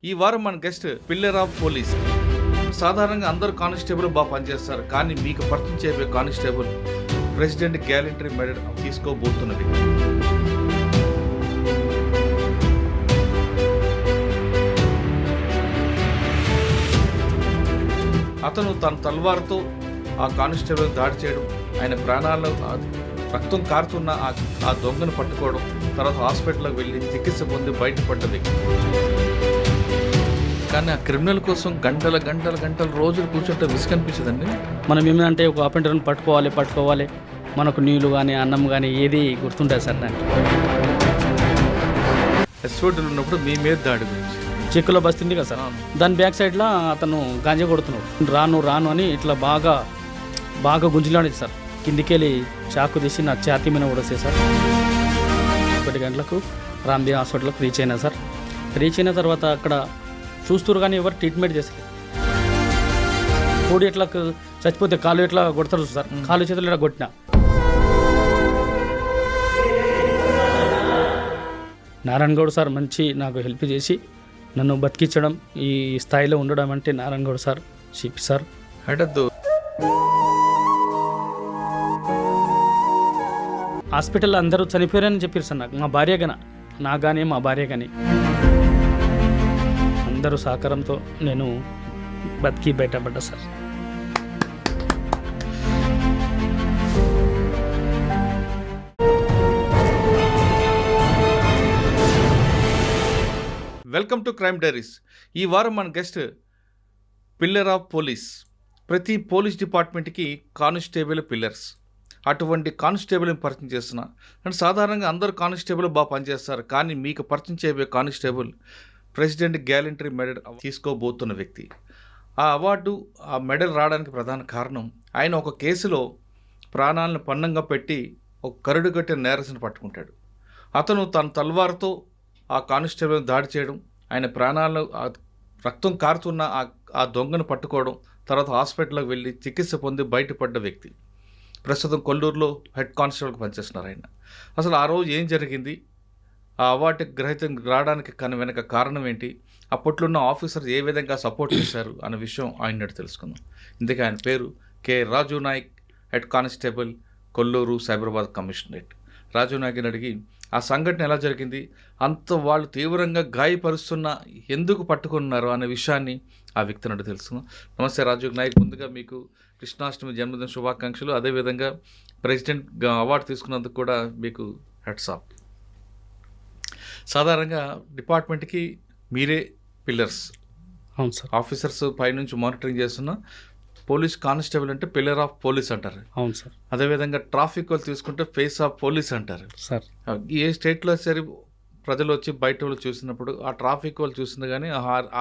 ఈ వారం మన గెస్ట్ పిల్లర్ ఆఫ్ పోలీస్. సాధారణంగా అందరూ కానిస్టేబుల్ బాగా పనిచేస్తారు, కానీ మీకు పరిచయం చేయబోయే కానిస్టేబుల్ ప్రెసిడెంట్ గ్యాలంటరీ మెడల్ తీసుకోబోతున్నది. అతను తన తల్వార్తో ఆ కానిస్టేబుల్ దాడి చేయడం, ఆయన ప్రాణాలు రక్తం కారుతున్న ఆ దొంగను పట్టుకోవడం, తర్వాత హాస్పిటల్కి వెళ్ళి చికిత్స పొంది బయటపడ్డ వ్యక్తి. కానీ ఆ క్రిమినల్ కోసం గంటల రోజులు కూర్చుంటే విసుగనిపించదండి. మనం ఏమిటంటే ఒక ఆపరేటర్ని పట్టుకోవాలి, మనకు నీళ్ళు కానీ అన్నం కానీ ఏది గుర్తుంటుంది సార్. నాకు ఎస్ఓటీలు ఉన్నప్పుడు మీ మీద దాడి గురించి చెక్కులో బస్తుంది కదా సార్, దాని బ్యాక్ సైడ్లో అతను గాంజా కొడుతున్నాడు. రాను అని ఇట్లా బాగా గుంజులాడేది సార్. కిందికెళ్ళి చాకు తీసి నా ఛాతీ మీద కొడేసే సార్. 1 గంటలకు రామ్దేవ్ హాస్పిటల్కి రీచ్ అయినా సార్. రీచ్ అయిన తర్వాత అక్కడ చూస్తున్నారు కానీ ఎవరు ట్రీట్మెంట్ చేస్తారు. కోడి ఎట్లా చచ్చిపోతే కాలు ఎట్లా కొడతారు సార్, కాలు చేతులు ఎట్లా కొట్టిన. నారాయణ గౌడ్ సార్ మంచి నాకు హెల్ప్ చేసి నన్ను బతికించడం, ఈ స్థాయిలో ఉండడం అంటే Narayana Goud sir, CP sir. అడద్దు హాస్పిటల్లో అందరూ చనిపోయారని చెప్పారు సార్. నాకు మా భార్య కానీ మా భార్య కానీ అందరూ సహకారంతో నేను బతికి బయటపడ్డా sir. Welcome to crime diaries. ఈ వారం మన గెస్ట్ పిల్లర్ ఆఫ్ పోలీస్. ప్రతి పోలీస్ డిపార్ట్మెంట్కి కానిస్టేబుల్ పిల్లర్స్. అటువంటి కానిస్టేబుల్ని పరిచయం చేస్తున్నా. అంటే సాధారణంగా అందరూ కానిస్టేబుల్ బాగా పనిచేస్తారు, కానీ మీకు పరిచయం చేయబోయే కానిస్టేబుల్ ప్రెసిడెంట్ గ్యాలంటరీ మెడల్ తీసుకోబోతున్న వ్యక్తి. ఆ అవార్డు, ఆ మెడల్ రావడానికి ప్రధాన కారణం ఆయన ఒక కేసులో ప్రాణాలను పన్నంగా పెట్టి ఒక కరుడుగట్టిన నేరస్తుని పట్టుకుంటాడు. అతను తన తల్వార్తో ఆ కానిస్టేబుల్ని దాడి చేయడం, ఆయన ప్రాణాలు రక్తం కారుతున్న ఆ దొంగను పట్టుకోవడం, తర్వాత హాస్పిటల్కి వెళ్ళి చికిత్స పొంది బయటపడ్డ వ్యక్తి. ప్రస్తుతం కొల్లూరులో హెడ్ కానిస్టేబుల్కి పనిచేస్తున్నారు ఆయన. అసలు ఆ రోజు ఏం జరిగింది, ఆ అవార్డు గ్రహీతం రావడానికి వెనక కారణం ఏంటి, అప్పట్లో ఉన్న ఆఫీసర్స్ ఏ విధంగా సపోర్ట్ చేశారు అన్న విషయం ఆయన తెలుసుకుందాం. ఇందుకే ఆయన పేరు K Raju Naik, head constable, Kollur Cyberabad commissionerate. Raju నాయక్ని అడిగి ఆ సంఘటన ఎలా జరిగింది, అంత వాళ్ళు తీవ్రంగా గాయపరుస్తున్న ఎందుకు పట్టుకున్నారు అనే విషయాన్ని ఆ వ్యక్తి నుండి తెలుసుకుందాం. నమస్తే రాజు నాయక్, ముందుగా మీకు కృష్ణాష్టమి జన్మదిన శుభాకాంక్షలు. అదేవిధంగా ప్రెసిడెంట్ అవార్డు తీసుకున్నందుకు కూడా మీకు హెడ్స్ ఆఫ్. సాధారణంగా డిపార్ట్మెంట్కి మీరే పిల్లర్స్. అవును సార్. ఆఫీసర్స్ పైనుంచి మానిటరింగ్ చేస్తున్న పోలీస్ కానిస్టేబుల్ అంటే పిల్లర్ ఆఫ్ పోలీస్ అంటారు. అవును సార్. అదేవిధంగా ట్రాఫిక్ వాళ్ళు తీసుకుంటే ఫేస్ ఆఫ్ పోలీస్ అంటారు సార్. ఏ స్టేట్లో సరే ప్రజలు వచ్చి బయట వాళ్ళు చూసినప్పుడు ఆ ట్రాఫిక్ వాళ్ళు చూసింది కానీ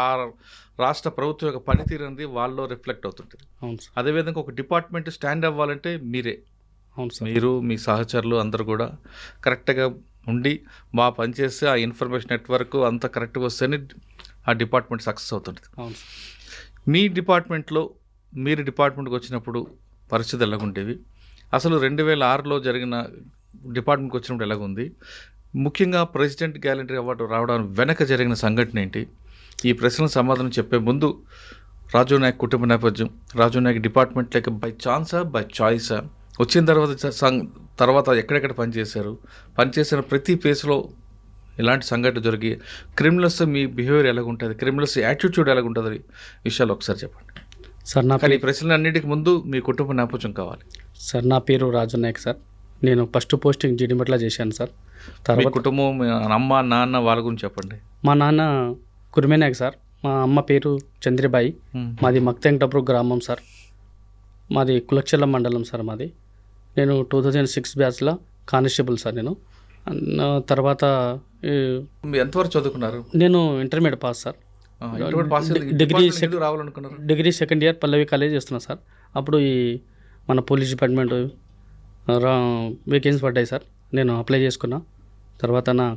ఆ రాష్ట్ర ప్రభుత్వం యొక్క పనితీరు అనేది వాళ్ళలో రిఫ్లెక్ట్ అవుతుంటుంది. అవును సార్. అదేవిధంగా ఒక డిపార్ట్మెంట్ స్టాండ్ అవ్వాలంటే మీరే. అవును సార్. మీరు మీ సహచరులు అందరూ కూడా కరెక్ట్గా ఉండి బాగా పనిచేస్తే ఆ ఇన్ఫర్మేషన్ నెట్వర్క్ అంతా కరెక్ట్గా వస్తేనే ఆ డిపార్ట్మెంట్ సక్సెస్ అవుతుంది. అవును సార్. మీ డిపార్ట్మెంట్లో మీరు డిపార్ట్మెంట్కి వచ్చినప్పుడు పరిస్థితి ఎలాగుండేవి, అసలు 2006లో జరిగిన డిపార్ట్మెంట్కి వచ్చినప్పుడు ఎలాగుంది, ముఖ్యంగా ప్రెసిడెంట్ గ్యాలంటరీ అవార్డు రావడానికి వెనక జరిగిన సంఘటన ఏంటి? ఈ ప్రశ్నలకు సమాధానం చెప్పే ముందు రాజు నాయక్ కుటుంబ నేపథ్యం, రాజు నాయక్ డిపార్ట్మెంట్ లేక బై ఛాన్సా బై చాయిసా, వచ్చిన తర్వాత ఎక్కడెక్కడ పనిచేశారు, పనిచేసిన ప్రతి ప్లేస్లో ఇలాంటి సంఘటన జరిగి క్రిమినల్స్ మీ బిహేవియర్ ఎలాగుంటుంది, క్రిమినల్స్ యాటిట్యూడ్ ఎలాగుంటుంది విషయాలు ఒకసారి చెప్పండి సార్. కానీ ఈ ప్రశ్నలు అన్నిటికీ ముందు మీ కుటుంబ నేపథ్యం కావాలి సార్. నా పేరు రాజు నాయక్ సార్. నేను ఫస్ట్ పోస్టింగ్ జీడిమెట్ల చేశాను సార్. తర్వాత కుటుంబం, అమ్మ నాన్న వాళ్ళ గురించి చెప్పండి. మా నాన్న కుర్మే నాయక్ సార్. మా అమ్మ పేరు చంద్రబాయి. మాది మక్తెంగటప్రు గ్రామం సార్. మాది కులక్షల మండలం సార్ మాది. నేను 2006 బ్యాచ్లో కానిస్టేబుల్ సార్. నేను తర్వాత ఎంతవరకు చదువుకున్నారు? నేను intermediate pass sir. Degree second year Pallavi college చేస్తున్నా సార్. అప్పుడు ఈ మన పోలీస్ డిపార్ట్మెంట్ వేకెన్సీ పడ్డాయి సార్. నేను అప్లై చేసుకున్నా. తర్వాత నా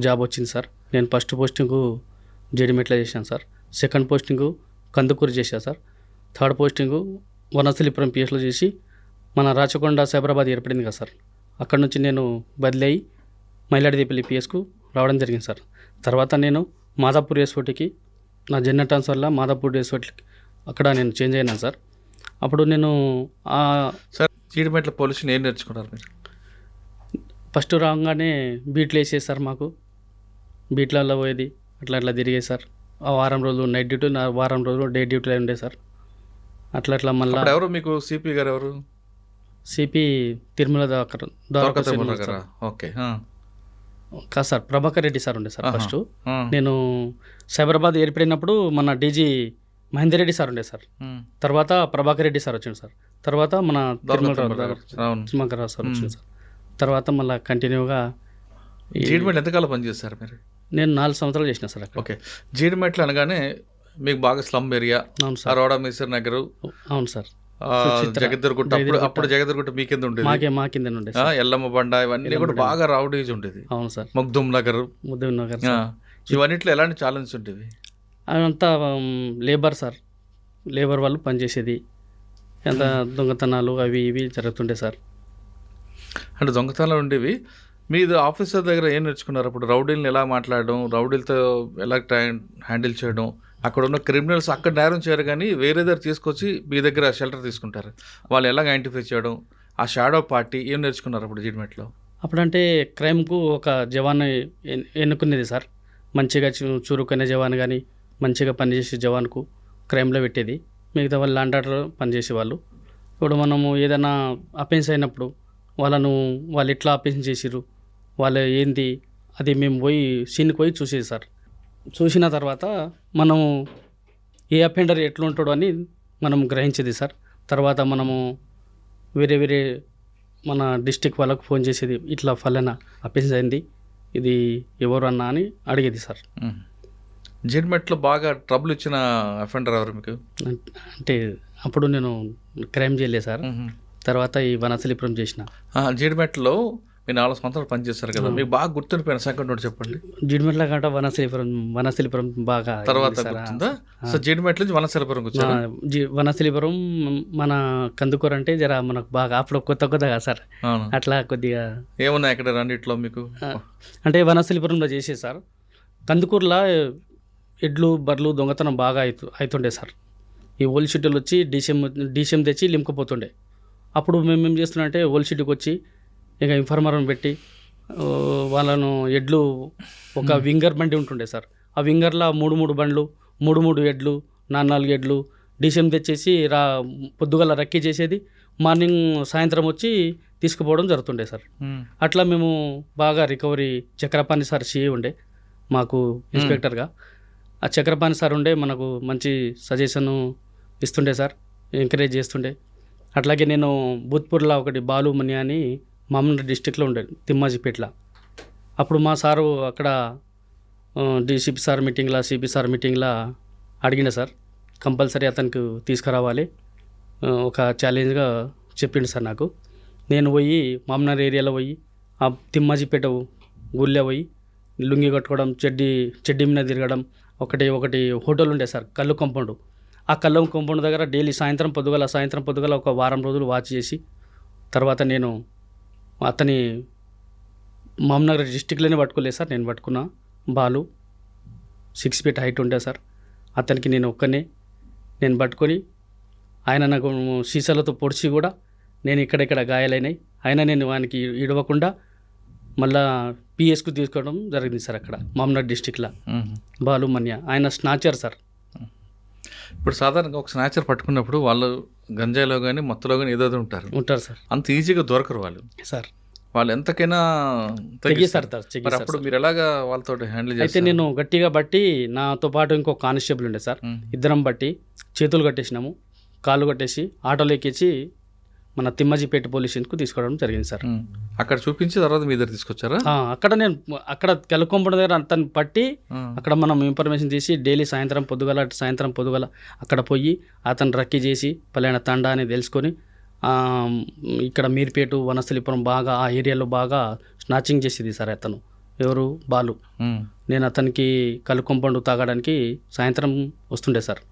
జాబ్ వచ్చింది సార్. నేను ఫస్ట్ పోస్టింగు జీడిమెట్ల చేశాను సార్. సెకండ్ పోస్టింగు కందుకూరు చేశాను సార్. థర్డ్ పోస్టింగు వనస్థలిపురం పిఎస్లో చేసి మన రాచకొండ సైబరాబాద్ ఏర్పడింది కదా సార్, అక్కడ నుంచి నేను బదిలీ అయ్యి మైలాడిదేపల్లి పిఎస్కు రావడం జరిగింది సార్. తర్వాత నేను మాదాపూర్ ఎస్ఓటీకి నా జెండర్ ట్రాన్స్ఫర్ వల్ల మాదాపూర్ డేస్ అక్కడ నేను చేంజ్ అయినాను సార్. అప్పుడు నేను సార్ జీడిమెట్ల పోలీసులు ఏం నేర్చుకున్నారు మీరు? ఫస్ట్ రాగానే బీట్లు వేసేది సార్. మాకు బీట్లలో పోయేది, అట్లా తిరిగేది సార్. ఆ వారం రోజులు నైట్ డ్యూటీ, వారం రోజులు డే డ్యూటీలో ఉండే సార్. అట్లా మళ్ళీ ఎవరు మీకు సిపి గారు ఎవరు? సిపి తిరుమల ఓకే కాదు సార్, ప్రభాకర్ రెడ్డి సార్ ఉండే సార్. ఫస్ట్ నేను సైబరాబాద్ ఏర్పడినప్పుడు మన డీజీ మహేందర్ రెడ్డి సార్ ఉండే సార్. తర్వాత ప్రభాకర్ రెడ్డి సార్ వచ్చింది సార్. తర్వాత మన తిరుమలరావు సార్ వచ్చింది సార్. తర్వాత మళ్ళీ కంటిన్యూగా జీడిమెట్లు ఎంతకాలం పనిచేస్తారు మీరు? నేను 4 సంవత్సరాలు చేసిన సార్ అక్కడ. ఓకే, జీడిమెట్లు అనగానే మీకు బాగా స్లమ్ ఏరియా. అవును సార్. రోడా మీసర్ నగరు. అవును సార్. జగద్దర్గుట్ట, అప్పుడు జగద్దర్గుట్ట మీ కింద ఉండేది. మా కింద ఉండే ఎల్లమ్మ బండ, ఇవన్నీ కూడా బాగా రౌడీజ్ ఉండేది. అవును సార్. ముగ్దుమ్ నగర్, ఇవన్నిట్లో ఎలాంటి ఛాలెంజ్ ఉండేవి? అదంతా లేబర్ సార్, లేబర్ వాళ్ళు పనిచేసేది. ఎంత దొంగతనాలు అవి ఇవి జరుగుతుండే సార్. అంటే దొంగతనాలు ఉండేవి. మీరు ఆఫీసర్ దగ్గర ఏం నేర్చుకున్నారు? అప్పుడు రౌడీలను ఎలా మాట్లాడడం, రౌడీలతో ఎలా హ్యాండిల్ చేయడం, అక్కడ ఉన్న క్రిమినల్స్ అక్కడ నేరం చేయరు కానీ వేరే దగ్గర తీసుకొచ్చి మీ దగ్గర షెల్టర్ తీసుకుంటారు, వాళ్ళు ఎలా ఐడెంటిఫై చేయడం, ఆ షాడో పార్టీ ఏం నేర్చుకున్నారు అప్పుడు జీడిమెట్లో? అప్పుడంటే క్రైమ్కు ఒక జవాన్ ఎన్నుకునేది సార్. మంచిగా చురుకునే జవాన్ కానీ మంచిగా పనిచేసే జవాన్కు క్రైమ్లో పెట్టేది. మిగతా వాళ్ళు ల్యాండ్ ఆర్డర్ పనిచేసేవాళ్ళు. ఇప్పుడు మనము ఏదైనా అఫెన్స్ అయినప్పుడు వాళ్ళు ఎట్లా అఫెన్స్ చేసిర్రు, వాళ్ళు ఏంది, అది మేము పోయి సీన్కి పోయి చూసేది సార్. చూసిన తర్వాత మనము ఏ అఫెండర్ ఎట్లా ఉంటాడో అని మనం గ్రహించేది సార్. తర్వాత మనము వేరే మన డిస్టిక్ వాళ్ళకు ఫోన్ చేసేది, ఇట్లా ఫలానా అఫెన్స్ అయింది, ఇది ఎవరు అన్నా అని అడిగేది సార్. జీడిమెట్లో బాగా ట్రబుల్ ఇచ్చిన అఫెండర్ ఎవరు మీకు? అంటే అప్పుడు నేను క్రైమ్ చేయలేదు సార్. తర్వాత ఈ వనసలిపురం చేసిన. జీడిమెట్లో మీరు 4 సంవత్సరాలు పనిచేస్తారు కదా, మీకు బాగా గుర్తుండిపోయిన సెకండ్ నోట్ చెప్పండి. జీడిమెట్ల కంటే వనసలిపురం బాగా తర్వాత గుర్తుందా? సో జీడిమెట్ల నుంచి వనసలిపురం వచ్చారు. వనసలిపురం మన కందుకూరు అంటే జర మనకు బాగా అప్పుడు కొత్తగా సార్. అట్లా కొద్దిగా ఏమున్నాయి అక్కడ రెండిట్లో మీకు? అంటే వనసలిపురంలో చేసే సార్. కందుకూరులో ఎడ్లు బర్రెలు దొంగతనం బాగా అవుతుండే సార్. ఈ ఓల్డ్ షీట్లు వచ్చి డీసీఎం తెచ్చి లింకపోతుండే. అప్పుడు మేము ఏం చేస్తున్నాం అంటే ఓల్డ్ షీట్కి వచ్చి ఇక ఇన్ఫార్మర్ని పెట్టి వాళ్ళను ఎడ్లు ఒక వింగర్ బండి ఉంటుండే సార్. ఆ వింగర్లో 3 బండ్లు, 3 ఎడ్లు, 4 ఎడ్లు డీసీఎం తెచ్చేసి పొద్దుగల రక్కీ చేసేది, మార్నింగ్ సాయంత్రం వచ్చి తీసుకుపోవడం జరుగుతుండే సార్. అట్లా మేము బాగా రికవరీ. చక్రపాణి సార్ సిఏ ఉండే మాకు ఇన్స్పెక్టర్గా. ఆ చక్రపాణి సార్ ఉండే మనకు మంచి సజెషన్ ఇస్తుండే సార్, ఎంకరేజ్ చేస్తుండే. అట్లాగే నేను భూత్పూర్లో ఒకటి బాలు మని అని మామూలు డిస్టిక్లో ఉండేది, తిమ్మాజిపేటలో. అప్పుడు మా సారు అక్కడ సిపి సార్ మీటింగ్లో అడిగిండే సార్, కంపల్సరీ అతనికి తీసుకురావాలి, ఒక ఛాలెంజ్గా చెప్పిండు సార్ నాకు. నేను పోయి మామనార్ ఏరియాలో పోయి ఆ తిమ్మాజిపేట గుళ్ళే పోయి లుంగి కట్టుకోవడం, చెడ్డీ మీద తిరగడం. ఒకటి హోటల్ ఉండే సార్, కళ్ళు కాంపౌండ్. ఆ కళ్ళు కాంపౌండ్ దగ్గర డైలీ సాయంత్రం పొద్దుగల ఒక వారం రోజులు వాచ్ చేసి, తర్వాత నేను అతని మామనగర్ డిస్టిక్లోనే పట్టుకోలేదు సార్. నేను పట్టుకున్నా బాలు 6 feet హైట్ ఉండే సార్. అతనికి నేను నేను పట్టుకొని ఆయన నాకు సీసాలతో పొడిచి కూడా నేను ఇక్కడెక్కడ గాయాలైనాయి, అయినా నేను వానికి ఇడవకుండా మళ్ళా పిఎస్కు తీసుకోవడం జరిగింది సార్. అక్కడ మామనార్ డిస్టిక్లో బాలు మన్య, ఆయన స్నాచర్ సార్. ఇప్పుడు సాధారణంగా ఒక స్నాచర్ పట్టుకున్నప్పుడు వాళ్ళు గంజాయిలో కానీ మత్తులో కానీ ఏదో ఉంటారు సార్. అంత ఈజీగా దొరకరు వాళ్ళు సార్. వాళ్ళు ఎంతకైనా తెగిస్తారు. అప్పుడు మీరు ఎలాగా వాళ్ళతో హ్యాండిల్ చేస్తారు? అయితే నేను గట్టిగా బట్టి, నాతో పాటు ఇంకో కానిస్టేబుల్ ఉండే సార్. ఇద్దరం బట్టి చేతులు కట్టేసినాము, కాళ్ళు కట్టేసి ఆటోలో ఎక్కించి మన తిమ్మాజిపేట పోలీస్ స్టేషన్కు తీసుకోవడం జరిగింది సార్. అక్కడ చూపించి తర్వాత మీ దగ్గర తీసుకొచ్చారా? అక్కడ కెలకొంపడ దగ్గర అతను పట్టి అక్కడ మనం ఇన్ఫర్మేషన్ తీసి డైలీ సాయంత్రం పొద్దుగల అక్కడ పోయి అతను రక్కీ చేసి పలానా తండా అని తెలుసుకొని, ఇక్కడ మీర్పేట వనస్థలిపురం బాగా ఆ ఏరియాలో బాగా స్నాచింగ్ చేసేది సార్ అతను. ఎవరు? బాలు. నేను అతనికి కలుకొంపండు తాగడానికి సాయంత్రం వస్తుండే సార్.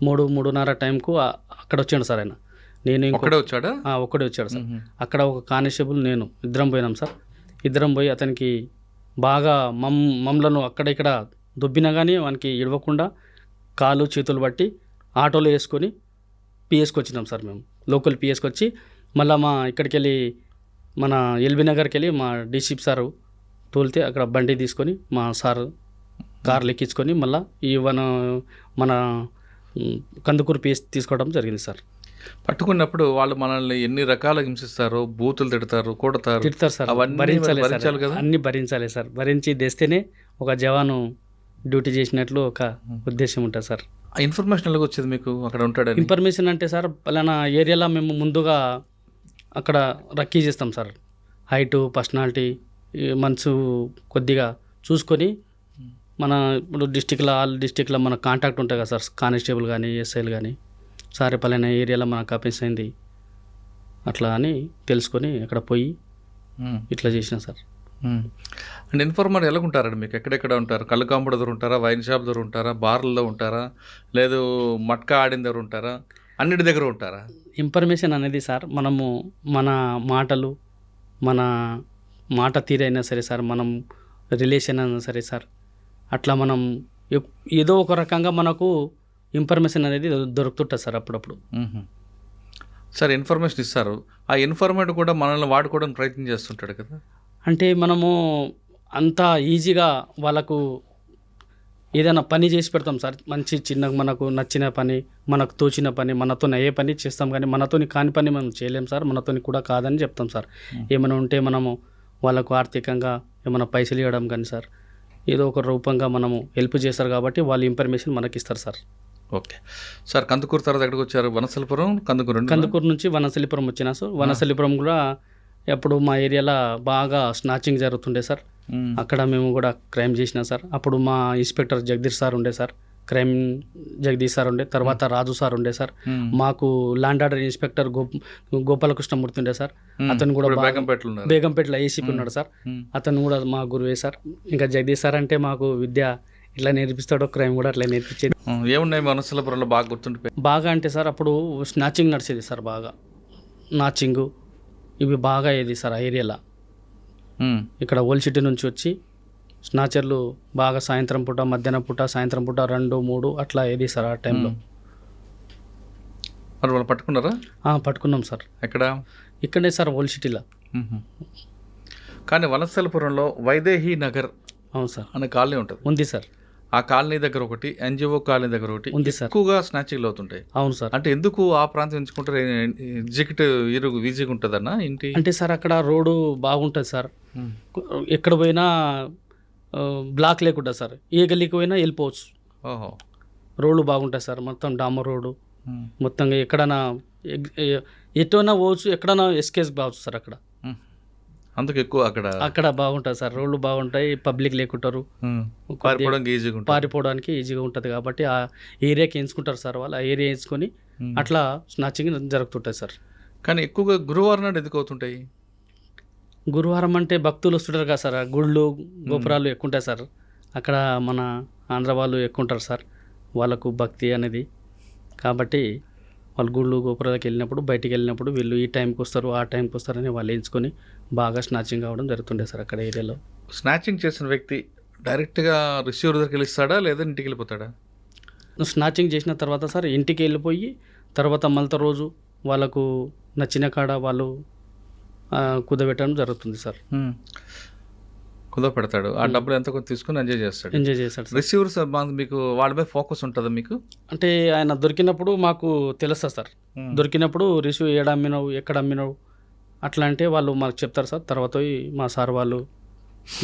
3:30 టైంకు అక్కడ వచ్చాడు సార్ ఆయన. నేను ఒక్కడే వచ్చాడు సార్. అక్కడ ఒక కానిస్టేబుల్ నేను ఇద్దరం పోయినాం సార్. ఇద్దరం పోయి అతనికి బాగా మమ్మలను అక్కడ ఇక్కడ దొబ్బినా కానీ వానికి ఇడవకుండా కాలు చేతులు బట్టి ఆటోలో వేసుకొని పిఎస్కి వచ్చినాం సార్ మేము. లోకల్ పిఎస్కి వచ్చి మళ్ళీ మా ఇక్కడికి వెళ్ళి మన ఎల్బీ నగర్కి వెళ్ళి మా డీసీపీ సారు తోలితే అక్కడ బండి తీసుకొని మా సారు కార్లు ఎక్కించుకొని మళ్ళీ మన కందుకూరు పిఎస్ తీసుకోవడం జరిగింది సార్. పట్టుకున్నప్పుడు వాళ్ళు మనల్ని ఎన్ని రకాల హింసిస్తారు, బూతులు కొడతారు సార్. అవన్నీ భరించాలి భరించాలి సార్, కదా. అన్నీ భరించాలి సార్. భరించి తెస్తేనే ఒక జవాను డ్యూటీ చేసినట్లు ఒక ఉద్దేశం ఉంటుంది సార్. ఆ ఇన్ఫర్మేషన్ ఎలాగ వచ్చేది మీకు అక్కడ ఉంటాడని? ఇన్ఫర్మేషన్ అంటే సార్ పలానా ఏరియాలో మేము ముందుగా అక్కడ రక్కీ చేస్తాం సార్. హైటు, పర్సనాలిటీ, మనసు కొద్దిగా చూసుకొని మన ఇప్పుడు ఆల్ డిస్టిక్లో మన కాంటాక్ట్ ఉంటుంది కదా సార్, కానిస్టేబుల్ కానీ ఎస్ఐలు కానీ, సార్ పలానా ఏరియాలో మనకు అఫెన్స్ అయింది అట్లా అని తెలుసుకొని అక్కడ పోయి ఇట్లా చేసిన సార్. అండ్ ఇన్ఫార్మర్ ఎలాగుంటారండి మీకు? ఎక్కడెక్కడ ఉంటారు? కళ్ళు కాంపౌండ్ దగ్గర ఉంటారా, వైన్ షాప్ దగ్గర ఉంటారా, బార్లలో ఉంటారా, లేదు మట్కా ఆడిన దగ్గర ఉంటారా, అన్నిటి దగ్గర ఉంటారా? ఇన్ఫర్మేషన్ అనేది సార్ మనము మన మాటలు, మన మాట తీరైనా సరే సార్, మనం రిలేషన్ అయినా సరే సార్, అట్లా మనం ఏదో ఒక రకంగా మనకు ఇన్ఫర్మేషన్ అనేది దొరుకుతుంటుంది సార్ అప్పుడప్పుడు. సార్ ఇన్ఫర్మేషన్ ఇస్తారు, ఆ ఇన్ఫర్మేషన్ కూడా మనల్ని వాడుకోవడానికి ప్రయత్నం చేస్తుంటాడు కదా. అంటే మనము అంత ఈజీగా వాళ్ళకు ఏదైనా పని చేసి పెడతాం సార్. మంచి చిన్న మనకు నచ్చిన పని, మనకు తోచిన పని, మనతో అయ్యే పని చేస్తాం, కానీ మనతోని కాని పని మనం చేయలేం సార్. మనతోని కూడా కాదని చెప్తాం సార్. ఏమైనా ఉంటే మనము వాళ్ళకు ఆర్థికంగా ఏమైనా పైసలు ఇవ్వడం కానీ సార్, ఏదో ఒక రూపంగా మనము హెల్ప్ చేస్తారు కాబట్టి వాళ్ళు ఇన్ఫర్మేషన్ మనకి ఇస్తారు సార్. ఓకే సార్, కందుకూరు తర్వాత ఎక్కడికి వచ్చారు? వనస్థలిపురం, కందుకూరు నుంచి వనస్థలిపురం వచ్చినా సార్. వనస్థలిపురం కూడా అప్పుడు మా ఏరియాలో బాగా స్నాచింగ్ జరుగుతుండే సార్. అక్కడ మేము కూడా క్రైమ్ చేసినాం సార్. అప్పుడు మా ఇన్స్పెక్టర్ జగదీష్ సార్ ఉండే సార్, క్రైమ్ జగదీష్ సార్ ఉండే, తర్వాత రాజు సార్ ఉండే సార్. మాకు ల్యాండ్ ఆర్డర్ ఇన్స్పెక్టర్ గోపాలకృష్ణమూర్తి ఉండే సార్. అతను కూడా బేగంపేటలో ఏసీపీ ఉన్నాడు సార్. అతను కూడా మా గురువే సార్. ఇంకా జగదీష్ సార్ అంటే మాకు విద్య ఇట్లా నేర్పిస్తాడో, క్రైమ్ కూడా అట్లా నేర్పించేది. ఏమున్నాయి వనస్థలిపురంలో బాగా గుర్తుండిపోయి? బాగా అంటే సార్ అప్పుడు స్నాచింగ్ నడిచేది సార్, బాగా నాచింగు ఇవి బాగా అయ్యేది సార్ ఆ ఏరియాలో. ఇక్కడ ఓల్డ్ సిటీ నుంచి వచ్చి స్నాచర్లు బాగా సాయంత్రం పూట, మధ్యాహ్నం పూట, సాయంత్రం పూట 2, 3 అట్లా అయ్యేది సార్ ఆ టైంలో. మరి వాళ్ళు పట్టుకున్నారా? పట్టుకున్నాం సార్. ఎక్కడ? ఇక్కడే సార్ ఓల్డ్ సిటీలో. కానీ వనస్థలిపురంలో వైదేహి నగర్ అవును సార్ అనే కాలనీ ఉంటుంది. ఉంది సార్. ఆ కాలనీ దగ్గర ఒకటి, ఎన్జిఓ కాలనీ దగ్గర ఒకటి ఉంది సార్. ఎక్కువగా స్నాచింగ్లు అవుతుంటాయి. అవును సార్. అంటే ఎందుకు ఆ ప్రాంతం ఎంచుకుంటారు? ఎగ్జిక్యూటివ్ ఈజీగా ఉంటుందన్నా ఇంటి? అంటే సార్ అక్కడ రోడ్డు బాగుంటుంది సార్. ఎక్కడ పోయినా బ్లాక్ లేకుండా సార్, ఏ గల్లీకి పోయినా వెళ్ళిపోవచ్చు. ఓహో, రోడ్లు బాగుంటాయి సార్. మొత్తం డామర్ రోడ్డు, మొత్తంగా ఎక్కడైనా ఎటువైనా పోవచ్చు, ఎక్కడైనా ఎస్కేస్ కావచ్చు సార్. అందుకు ఎక్కువ అక్కడ బాగుంటుంది సార్. రోడ్లు బాగుంటాయి, పబ్లిక్ లేకుంటారు, పారిపోవడానికి ఈజీగా ఉంటుంది కాబట్టి ఆ ఏరియాకి ఎంచుకుంటారు సార్ వాళ్ళు. ఆ ఏరియా ఎంచుకొని అట్లా స్నాచింగ్ జరుగుతుంటాయి సార్. కానీ ఎక్కువగా గురువారం నాడు ఎందుకు అవుతుంటాయి? గురువారం అంటే భక్తులు వస్తుంటారు కదా సార్, గుళ్ళు గోపురాలు ఎక్కువ ఉంటాయి సార్. అక్కడ మన ఆంధ్ర వాళ్ళు ఎక్కువ ఉంటారు సార్, వాళ్ళకు భక్తి అనేది. కాబట్టి వాళ్ళు గుళ్ళు గోపురాలకు వెళ్ళినప్పుడు, బయటికి వెళ్ళినప్పుడు వీళ్ళు ఈ టైంకి వస్తారు, ఆ టైంకి వస్తారని వాళ్ళు ఎంచుకొని బాగా స్నాచింగ్ అవ్వడం జరుగుతుండే సార్ అక్కడ ఏరియాలో. స్నాచింగ్ చేసిన వ్యక్తి డైరెక్ట్గా రిసీవర్ దగ్గరికి వెళ్ళిస్తాడా లేదా ఇంటికి వెళ్ళిపోతాడా? స్నాచింగ్ చేసిన తర్వాత సార్ ఇంటికి వెళ్ళిపోయి తర్వాత మళ్ళీ రోజు వాళ్ళకు నచ్చిన కాడ వాళ్ళు కుదబెట్టడం జరుగుతుంది సార్. కుదపెడతాడు, ఆ డబ్బులు ఎంత కొంత తీసుకుని ఎంజాయ్ చేస్తాడు. రిసీవర్స్ మీకు వాళ్ళ మీద ఫోకస్ ఉంటుందా మీకు? అంటే ఆయన దొరికినప్పుడు మాకు తెలుస్తుంది సార్. దొరికినప్పుడు రిసీవ్ ఏడ అమ్మినావు, ఎక్కడ అమ్మినావు అట్లా అంటే వాళ్ళు మాకు చెప్తారు సార్. తర్వాత మా సార్ వాళ్ళు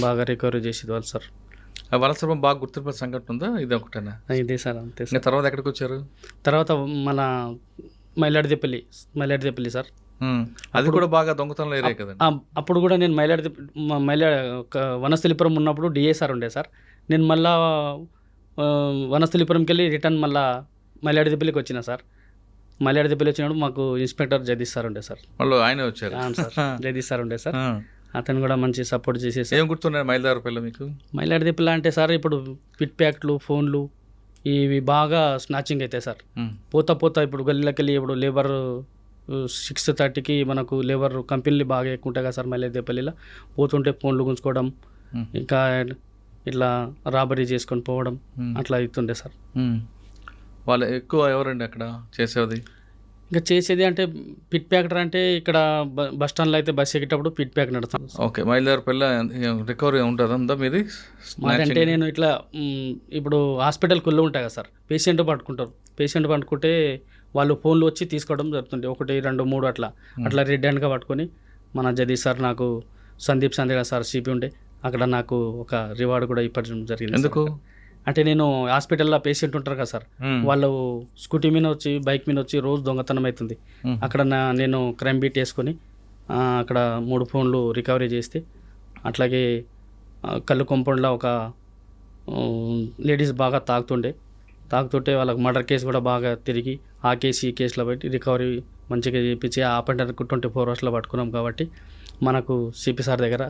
బాగా రికవరీ చేసేది వాళ్ళు సార్. వలసరం బాగా గుర్తింపు సంఘటన ఉందా? ఇది ఒకటేనా? ఇదే సార్, అంతే సార్. తర్వాత ఎక్కడికి వచ్చారు? తర్వాత మన మైలాడిదేపల్లి సార్. అది కూడా బాగా దొంగతనంలో ఏరియా కదండి. అప్పుడు కూడా నేను వనస్థలిపురం ఉన్నప్పుడు డిఏసార్ ఉండే సార్. నేను మళ్ళా వనస్థలిపురంకి వెళ్ళి రిటర్న్ మళ్ళీ మైలాడిదేపల్లికి వచ్చిన సార్. మైలాడిదేపల్లి వచ్చినప్పుడు మాకు ఇన్స్పెక్టర్ జగదీష్ సార్ ఉండే సార్. వాళ్ళు ఆయన వచ్చారు? అవును సార్, జగదీష్ సార్ ఉండే సార్. అతను కూడా మంచి సపోర్ట్ చేసేసి. ఏం గుర్తున్నాయి మైలాడిదేపల్లి మీకు? మైలాడిదేపల్లి అంటే సార్ ఇప్పుడు పిట్ ప్యాక్లు, ఫోన్లు ఇవి బాగా స్నాచింగ్ అవుతాయి సార్. పోతా ఇప్పుడు గల్లీలోకి వెళ్ళి ఇప్పుడు లేబర్ 6:30కి మనకు లేబర్ కంపెనీలు బాగా ఎక్కువ ఉంటాయి కదా సార్ మైలాడిదేపల్లిలో. పోతుంటే ఫోన్లు గుంజుకోవడం, ఇంకా ఇట్లా రాబరీ చేసుకొని పోవడం అట్లా అవుతుండే సార్. వాళ్ళు ఎక్కువ ఎవరండి అక్కడ చేసేది? ఇంకా చేసేది అంటే పిట్ ప్యాకెటర్ అంటే ఇక్కడ బస్ స్టాండ్లో అయితే బస్ ఎక్కేటప్పుడు పిట్ ప్యాక్ నడుస్తాం. ఓకే. మైలుదారపల్లి రికవరీ ఉంటుందా మీది? మాదంటే నేను ఇట్లా ఇప్పుడు హాస్పిటల్కి వెళ్ళి ఉంటాయి కదా సార్, పేషెంట్ పట్టుకుంటారు. పేషెంట్ పట్టుకుంటే వాళ్ళు ఫోన్లు వచ్చి తీసుకోవడం జరుగుతుంది. 1, 2, 3 అట్లా రెడ్ హ్యాండ్గా పట్టుకొని మన జగదీష్ సార్, నాకు సందీప్ సందేగా సార్ సిపి ఉండే, అక్కడ నాకు ఒక రివార్డు కూడా ఇవ్వడం జరిగింది. ఎందుకు? అంటే నేను హాస్పిటల్లో పేషెంట్ ఉంటారు కదా సార్, వాళ్ళు స్కూటీ మీద వచ్చి బైక్ మీద వచ్చి రోజు దొంగతనం అవుతుంది. అక్కడ నేను క్రైమ్ బీట్ వేసుకొని అక్కడ 3 ఫోన్లు రికవరీ చేస్తే, అట్లాగే కళ్ళు కాంపౌండ్లో ఒక లేడీస్ బాగా తాగుతుంటే వాళ్ళకి మర్డర్ కేసు కూడా బాగా తిరిగి ఆ కేసు ఈ కేసులో బట్టి రికవరీ మంచిగా చేయించి ఆ అపెండర్కి 24 అవర్స్లో పట్టుకున్నాం కాబట్టి మనకు సిపి సార్ దగ్గర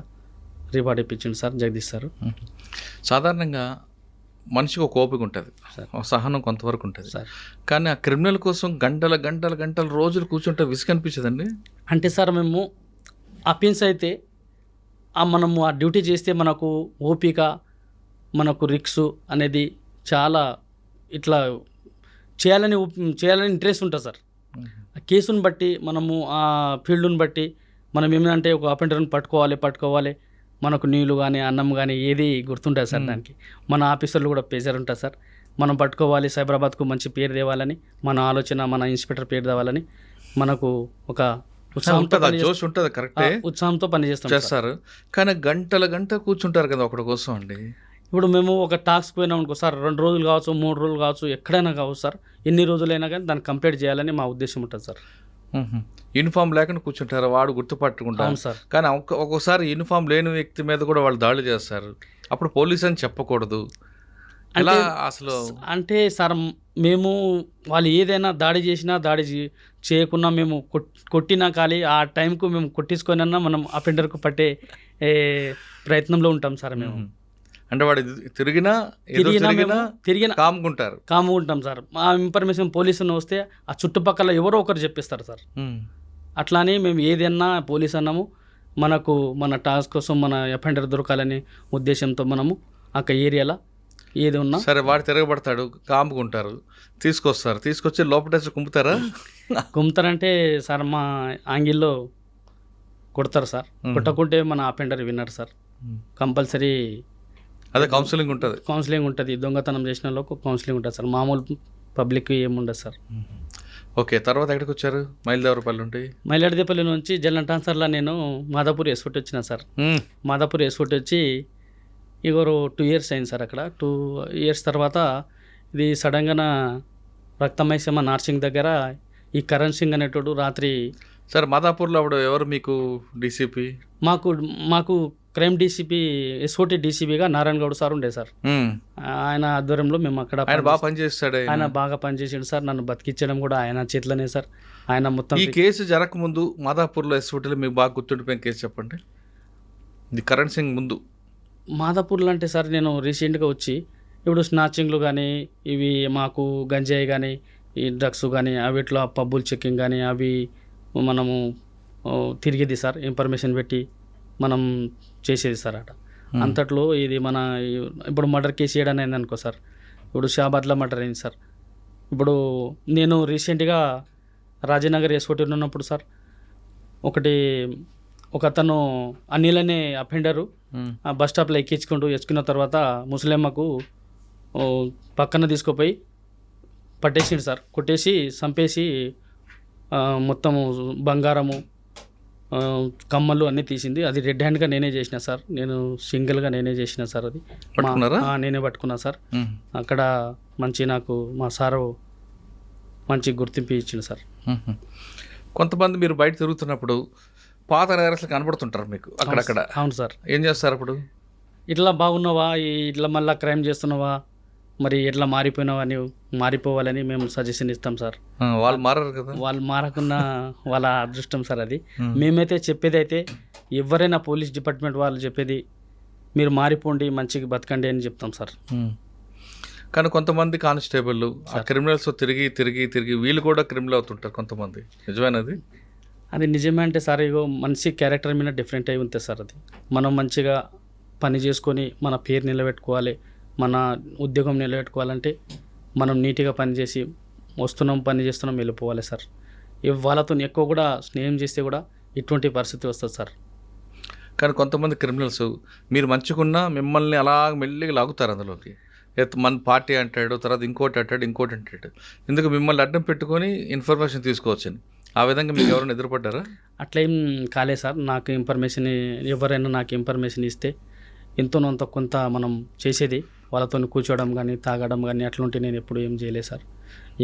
రివార్డ్ ఇప్పించింది సార్ జగదీష్ సార్. సాధారణంగా మనిషికి ఒక ఓపిక ఉంటుంది, సహనం కొంతవరకు ఉంటుంది సార్. కానీ ఆ క్రిమినల్ కోసం గంటలు రోజులు కూర్చుంటే విసుగు అనిపించదండి? అంటే సార్ మేము అఫెన్స్ అయితే మనము ఆ డ్యూటీ చేస్తే మనకు ఓపిక, మనకు రిక్స్ అనేది చాలా ఇట్లా చేయాలని ఇంట్రెస్ట్ ఉంటుంది సార్. ఆ కేసుని బట్టి మనము ఆ ఫీల్డ్ని బట్టి మనం ఏమంటే ఒక అపెండర్ని పట్టుకోవాలి, మనకు నీళ్ళు కానీ అన్నం కానీ ఏది గుర్తుంటుంది సార్. దానికి మన ఆఫీసర్లు కూడా ప్రెజర్ ఉంటుంది సార్. మనం పట్టుకోవాలి, సైబరాబాద్కు మంచి పేరు తేవాలని మన ఆలోచన, మన ఇన్స్పెక్టర్ పేరు తేవాలని మనకు ఒక జోష్ ఉంటుంది. కరెక్టే, ఉత్సాహంతో చేస్తారు. కానీ గంట కూర్చుంటారు కదా ఒకటి కోసం అండి. ఇప్పుడు మేము ఒక టాస్క్ పోయినాం అనుకో సార్, 2 రోజులు కావచ్చు, 3 రోజులు కావచ్చు, ఎక్కడైనా కావచ్చు సార్, ఎన్ని రోజులైనా కానీ దాన్ని కంప్లీట్ చేయాలని మా ఉద్దేశం ఉంటుంది సార్. యూనిఫామ్ లేకుండా కూర్చుంటారు, వాడు గుర్తుపట్టుకుంటారు సార్. కానీ ఒక్కోసారి యూనిఫామ్ లేని వ్యక్తి మీద కూడా వాళ్ళు దాడులు చేస్తారు. అప్పుడు పోలీస్ అని చెప్పకూడదు అలా అసలు? అంటే సార్ మేము వాళ్ళు ఏదైనా దాడి చేసినా చేయకున్నా మేము కొట్టినా కానీ ఆ టైంకు మేము కొట్టించుకొనన్నా మనం అఫెండర్కు పట్టే ప్రయత్నంలో ఉంటాం సార్ మేము. అంటే వాడు తిరిగినా కామ్గా ఉంటాం సార్. ఆ ఇన్ఫర్మేషన్ పోలీసుని వస్తే ఆ చుట్టుపక్కల ఎవరో ఒకరు చెప్పిస్తారు సార్. అట్లానే మేము ఏదైనా పోలీస్ అన్నాము, మనకు మన టాస్క్ కోసం మన అఫెండర్ దొరకాలనే ఉద్దేశంతో మనము ఆ ఏరియాలో ఏది ఉన్నా సరే వాడు తిరగబడతాడు, కామ్గా ఉంటారు, తీసుకొచ్చి లోపల కుమ్ముతారంటే సార్ మా ఆంగిల్లో కొడతారు సార్. కొట్టకుంటే మన అఫెండర్ విన్నర్ సార్. కంపల్సరీ అదే కౌన్సిలింగ్ ఉంటుంది. దొంగతనం చేసిన వాళ్ళకు కౌన్సిలింగ్ ఉంటుంది సార్. మామూలు పబ్లిక్ ఏముండదు సార్. ఓకే, తర్వాత ఎక్కడికి వచ్చారు? మైలాడదేపల్లి నుంచి జనరల్ ట్రాన్స్ఫర్లో నేను మాదాపూర్ ఎస్ఫోర్ట్ వచ్చిన సార్. మాదాపూర్ ఎస్ఫోర్ట్ వచ్చి ఇగోరు 2 years అయింది సార్. అక్కడ 2 years తర్వాత ఇది సడన్గా రక్తమైసమ్మ నార్సింగ్ దగ్గర ఈ కరణ్ సింగ్ అనేటోడు రాత్రి సార్ మాదాపూర్లో అప్పుడు ఎవరు మీకు డీసీపీ? మాకు క్రైమ్ డీసీపీ ఎస్ఓటీ డీసీపీగా నారాయణ గౌడ్ సార్ ఉండే సార్. ఆయన ఆధ్వర్యంలో మేము అక్కడ బాగా పనిచేస్తాడు. ఆయన బాగా పనిచేసాడు సార్. నన్ను బతికించడం కూడా ఆయన చేతిలోనే సార్. ఆయన మొత్తం ఈ కేసు జరగకముందు మాదాపూర్లో ఎస్ఓటీలో మీకు బాగా గుర్తుండిపోయిన కేసు చెప్పండి. ఇది కరణ్ సింగ్ ముందు మాదాపూర్లో అంటే సార్ నేను రీసెంట్గా వచ్చి ఇప్పుడు స్నాచింగ్లు కానీ ఇవి మాకు గంజాయి కానీ ఈ డ్రగ్స్ కానీ అవిట్లో పబ్బులు చెక్కింగ్ కానీ అవి మనము తిరిగేది సార్. ఇన్ఫర్మేషన్ పెట్టి మనం చేసేది సార్ అట. అంతట్లో ఇది మన ఇప్పుడు మర్డర్ కేసు చేయడం అయింది అనుకో సార్. ఇప్పుడు షాబాద్లో మర్డర్ అయింది సార్. ఇప్పుడు నేను రీసెంట్గా రాజనగర్ ఎస్ఓటీ ఉన్నప్పుడు సార్ ఒక అతను అనిల్ అనే అఫెండరు ఆ బస్ స్టాప్లో ఎక్కించుకున్న తర్వాత ముసలమ్మకు పక్కన తీసుకుపోయి పట్టేసిండు సార్. కొట్టేసి చంపేసి మొత్తము బంగారము కమ్మలు అన్నీ తీసింది. అది రెడ్ హ్యాండ్గా నేనే చేసిన సార్. నేను సింగిల్గా నేనే చేసిన సార్. అది నేనే పట్టుకున్నా సార్. అక్కడ మంచి నాకు మా సారు మంచి గుర్తింపు ఇచ్చింది సార్. కొంతమంది మీరు బయట తిరుగుతున్నప్పుడు పాత నేరస్తులు కనబడుతుంటారు మీకు అక్కడక్కడ. అవును సార్. ఏం చేస్తారు అప్పుడు? ఇట్లా బాగున్నావా, ఇట్లా మళ్ళీ క్రైమ్ చేస్తున్నావా, మరి ఎట్లా మారిపోయినావా, నీవు మారిపోవాలని మేము సజెషన్ ఇస్తాం సార్. వాళ్ళు మారరు కదా. వాళ్ళు మారకున్నా వాళ్ళ అదృష్టం సార్. అది మేమైతే చెప్పేది అయితే ఎవరైనా పోలీస్ డిపార్ట్మెంట్ వాళ్ళు చెప్పేది మీరు మారిపోండి, మంచిగా బతకండి అని చెప్తాం సార్. కానీ కొంతమంది కానిస్టేబుల్ ఆ క్రిమినల్స్ తిరిగి వీళ్ళు కూడా క్రిమినల్ అవుతుంటారు కొంతమంది. నిజమేనది? అది నిజమే అంటే సార్ ఇగో మనిషి క్యారెక్టర్ మీద డిఫరెంట్ అయి ఉంటుంది సార్. అది మనం మంచిగా పని చేసుకొని మన పేరు నిలబెట్టుకోవాలి, మన ఉద్యోగం నిలబెట్టుకోవాలంటే మనం నీట్గా పనిచేసి వస్తున్నాం, పని చేస్తున్నాం, వెళ్ళిపోవాలి సార్. వాళ్ళతో ఎక్కువ కూడా స్నేహం చేస్తే కూడా ఇటువంటి పరిస్థితి వస్తుంది సార్. కానీ కొంతమంది క్రిమినల్స్ మీరు మంచిగున్నా మిమ్మల్ని అలా మెల్లిగా లాగుతారు అందులోకి. మన పార్టీ అంటాడు, తర్వాత ఇంకోటి అంటాడు. ఎందుకు మిమ్మల్ని అడ్డం పెట్టుకొని ఇన్ఫర్మేషన్ తీసుకోవచ్చని. ఆ విధంగా మీకు ఎవరైనా ఎదురుపడ్డారా? అట్లా ఏం కాలేదు సార్. నాకు ఇన్ఫర్మేషన్ ఎవరైనా నాకు ఇన్ఫర్మేషన్ ఇస్తే ఎంతోనంత కొంత మనం చేసేది వాళ్ళతో కూర్చోవడం కానీ తాగడం కానీ అట్లుంటే నేను ఎప్పుడు ఏం చేయలేదు సార్.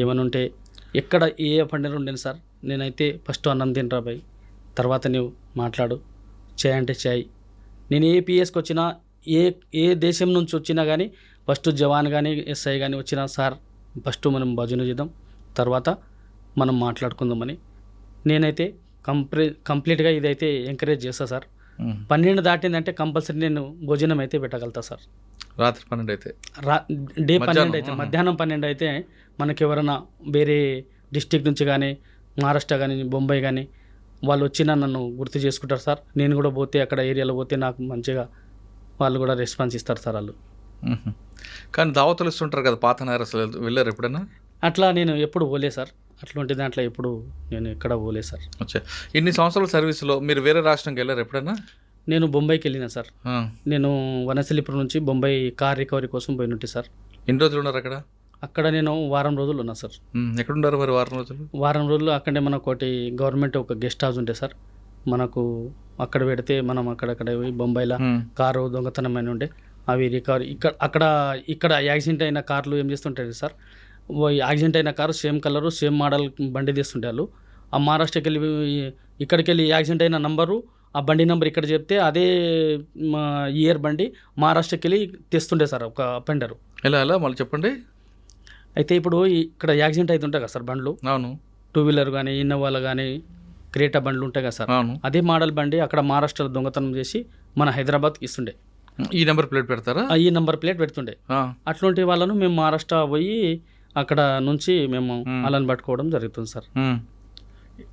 ఏమైనా ఉంటే ఎక్కడ ఏ పండుగ ఉండేది సార్, నేనైతే ఫస్ట్ అన్నం తినరా భయ్, తర్వాత నువ్వు మాట్లాడు, చేయి అంటే చేయి. నేను ఏ పిఎస్కి వచ్చినా ఏ దేశం నుంచి వచ్చినా కానీ ఫస్ట్ జవాన్ కానీ ఎస్ఐ కానీ వచ్చినా సార్ ఫస్ట్ మనం భజన చేద్దాం, తర్వాత మనం మాట్లాడుకుందామని నేనైతే కంప్లీట్గా ఇదైతే ఎంకరేజ్ చేస్తాను సార్. 12 దాటిందంటే కంపల్సరీ నేను భోజనం అయితే పెట్టగలుగుతా సార్. రాత్రి 12 అయితే డే 12 అయితే మధ్యాహ్నం 12 అయితే మనకి ఎవరైనా వేరే డిస్టిక్ నుంచి కానీ మహారాష్ట్ర కానీ బొంబాయి కానీ వాళ్ళు వచ్చినా నన్ను గుర్తు చేసుకుంటారు సార్. నేను కూడా పోతే అక్కడ ఏరియాలో పోతే నాకు మంచిగా వాళ్ళు కూడా రెస్పాన్స్ ఇస్తారు సార్ వాళ్ళు. కానీ దావతులు ఇస్తుంటారు కదా పాత నేరస్తులు, వెళ్ళారు ఎప్పుడైనా? అట్లా నేను ఎప్పుడు పోలే సార్. అట్లాంటి దాంట్లో ఎప్పుడు నేను ఎక్కడ పోలే సార్. అచ్చా, ఇన్ని సంవత్సరాల సర్వీస్లో మీరు వేరే రాష్ట్రంకి వెళ్ళారు ఎప్పుడైనా? నేను బొంబాయికి వెళ్ళినా సార్. నేను వనసలిపురం నుంచి బొంబాయి కార్ రికవరీ కోసం పోయినట్టు సార్. ఎన్ని రోజులు ఉన్నారు అక్కడ? అక్కడ నేను వారం రోజులు ఉన్నా సార్. ఎక్కడున్నారు మరి వారం రోజులు? వారం రోజులు అక్కడే మనకు ఒకటి గవర్నమెంట్ ఒక గెస్ట్ హౌస్ ఉంటే సార్, మనకు అక్కడ పెడితే మనం అక్కడక్కడ బొంబాయిలో కారు దొంగతనమైన ఉండే అవి రికవరీ ఇక్కడ యాక్సిడెంట్ అయిన కార్లు ఏం చేస్తుంటారు సార్, యాక్సిడెంట్ అయిన car same colour same model బండి తీస్తుంటే వాళ్ళు ఆ మహారాష్ట్రకి వెళ్ళి ఇక్కడికి వెళ్ళి యాక్సిడెంట్ అయిన నంబరు ఆ బండి నెంబర్ ఇక్కడ చెప్తే అదే ఇయర్ బండి మహారాష్ట్రకి వెళ్ళి తెస్తుండే సార్ ఒక అపెండరు. ఎలా మళ్ళీ చెప్పండి. అయితే ఇప్పుడు ఇక్కడ యాక్సిడెంట్ అవుతుంటాయి కదా సార్ బండ్లు, అవును, 2 వీలర్ కానీ ఇన్నోవాలు కానీ క్రేటా బండ్లు ఉంటాయి కదా సార్, అవును, అదే మోడల్ బండి అక్కడ మహారాష్ట్రలో దొంగతనం చేసి మన హైదరాబాద్కి ఇస్తుండే. ఈ నెంబర్ ప్లేట్ పెడతారా? ఈ నెంబర్ ప్లేట్ పెడుతుండే. అట్లాంటి వాళ్ళను మేము మహారాష్ట్ర పోయి అక్కడ నుంచి మేము వాళ్ళని పట్టుకోవడం జరుగుతుంది సార్.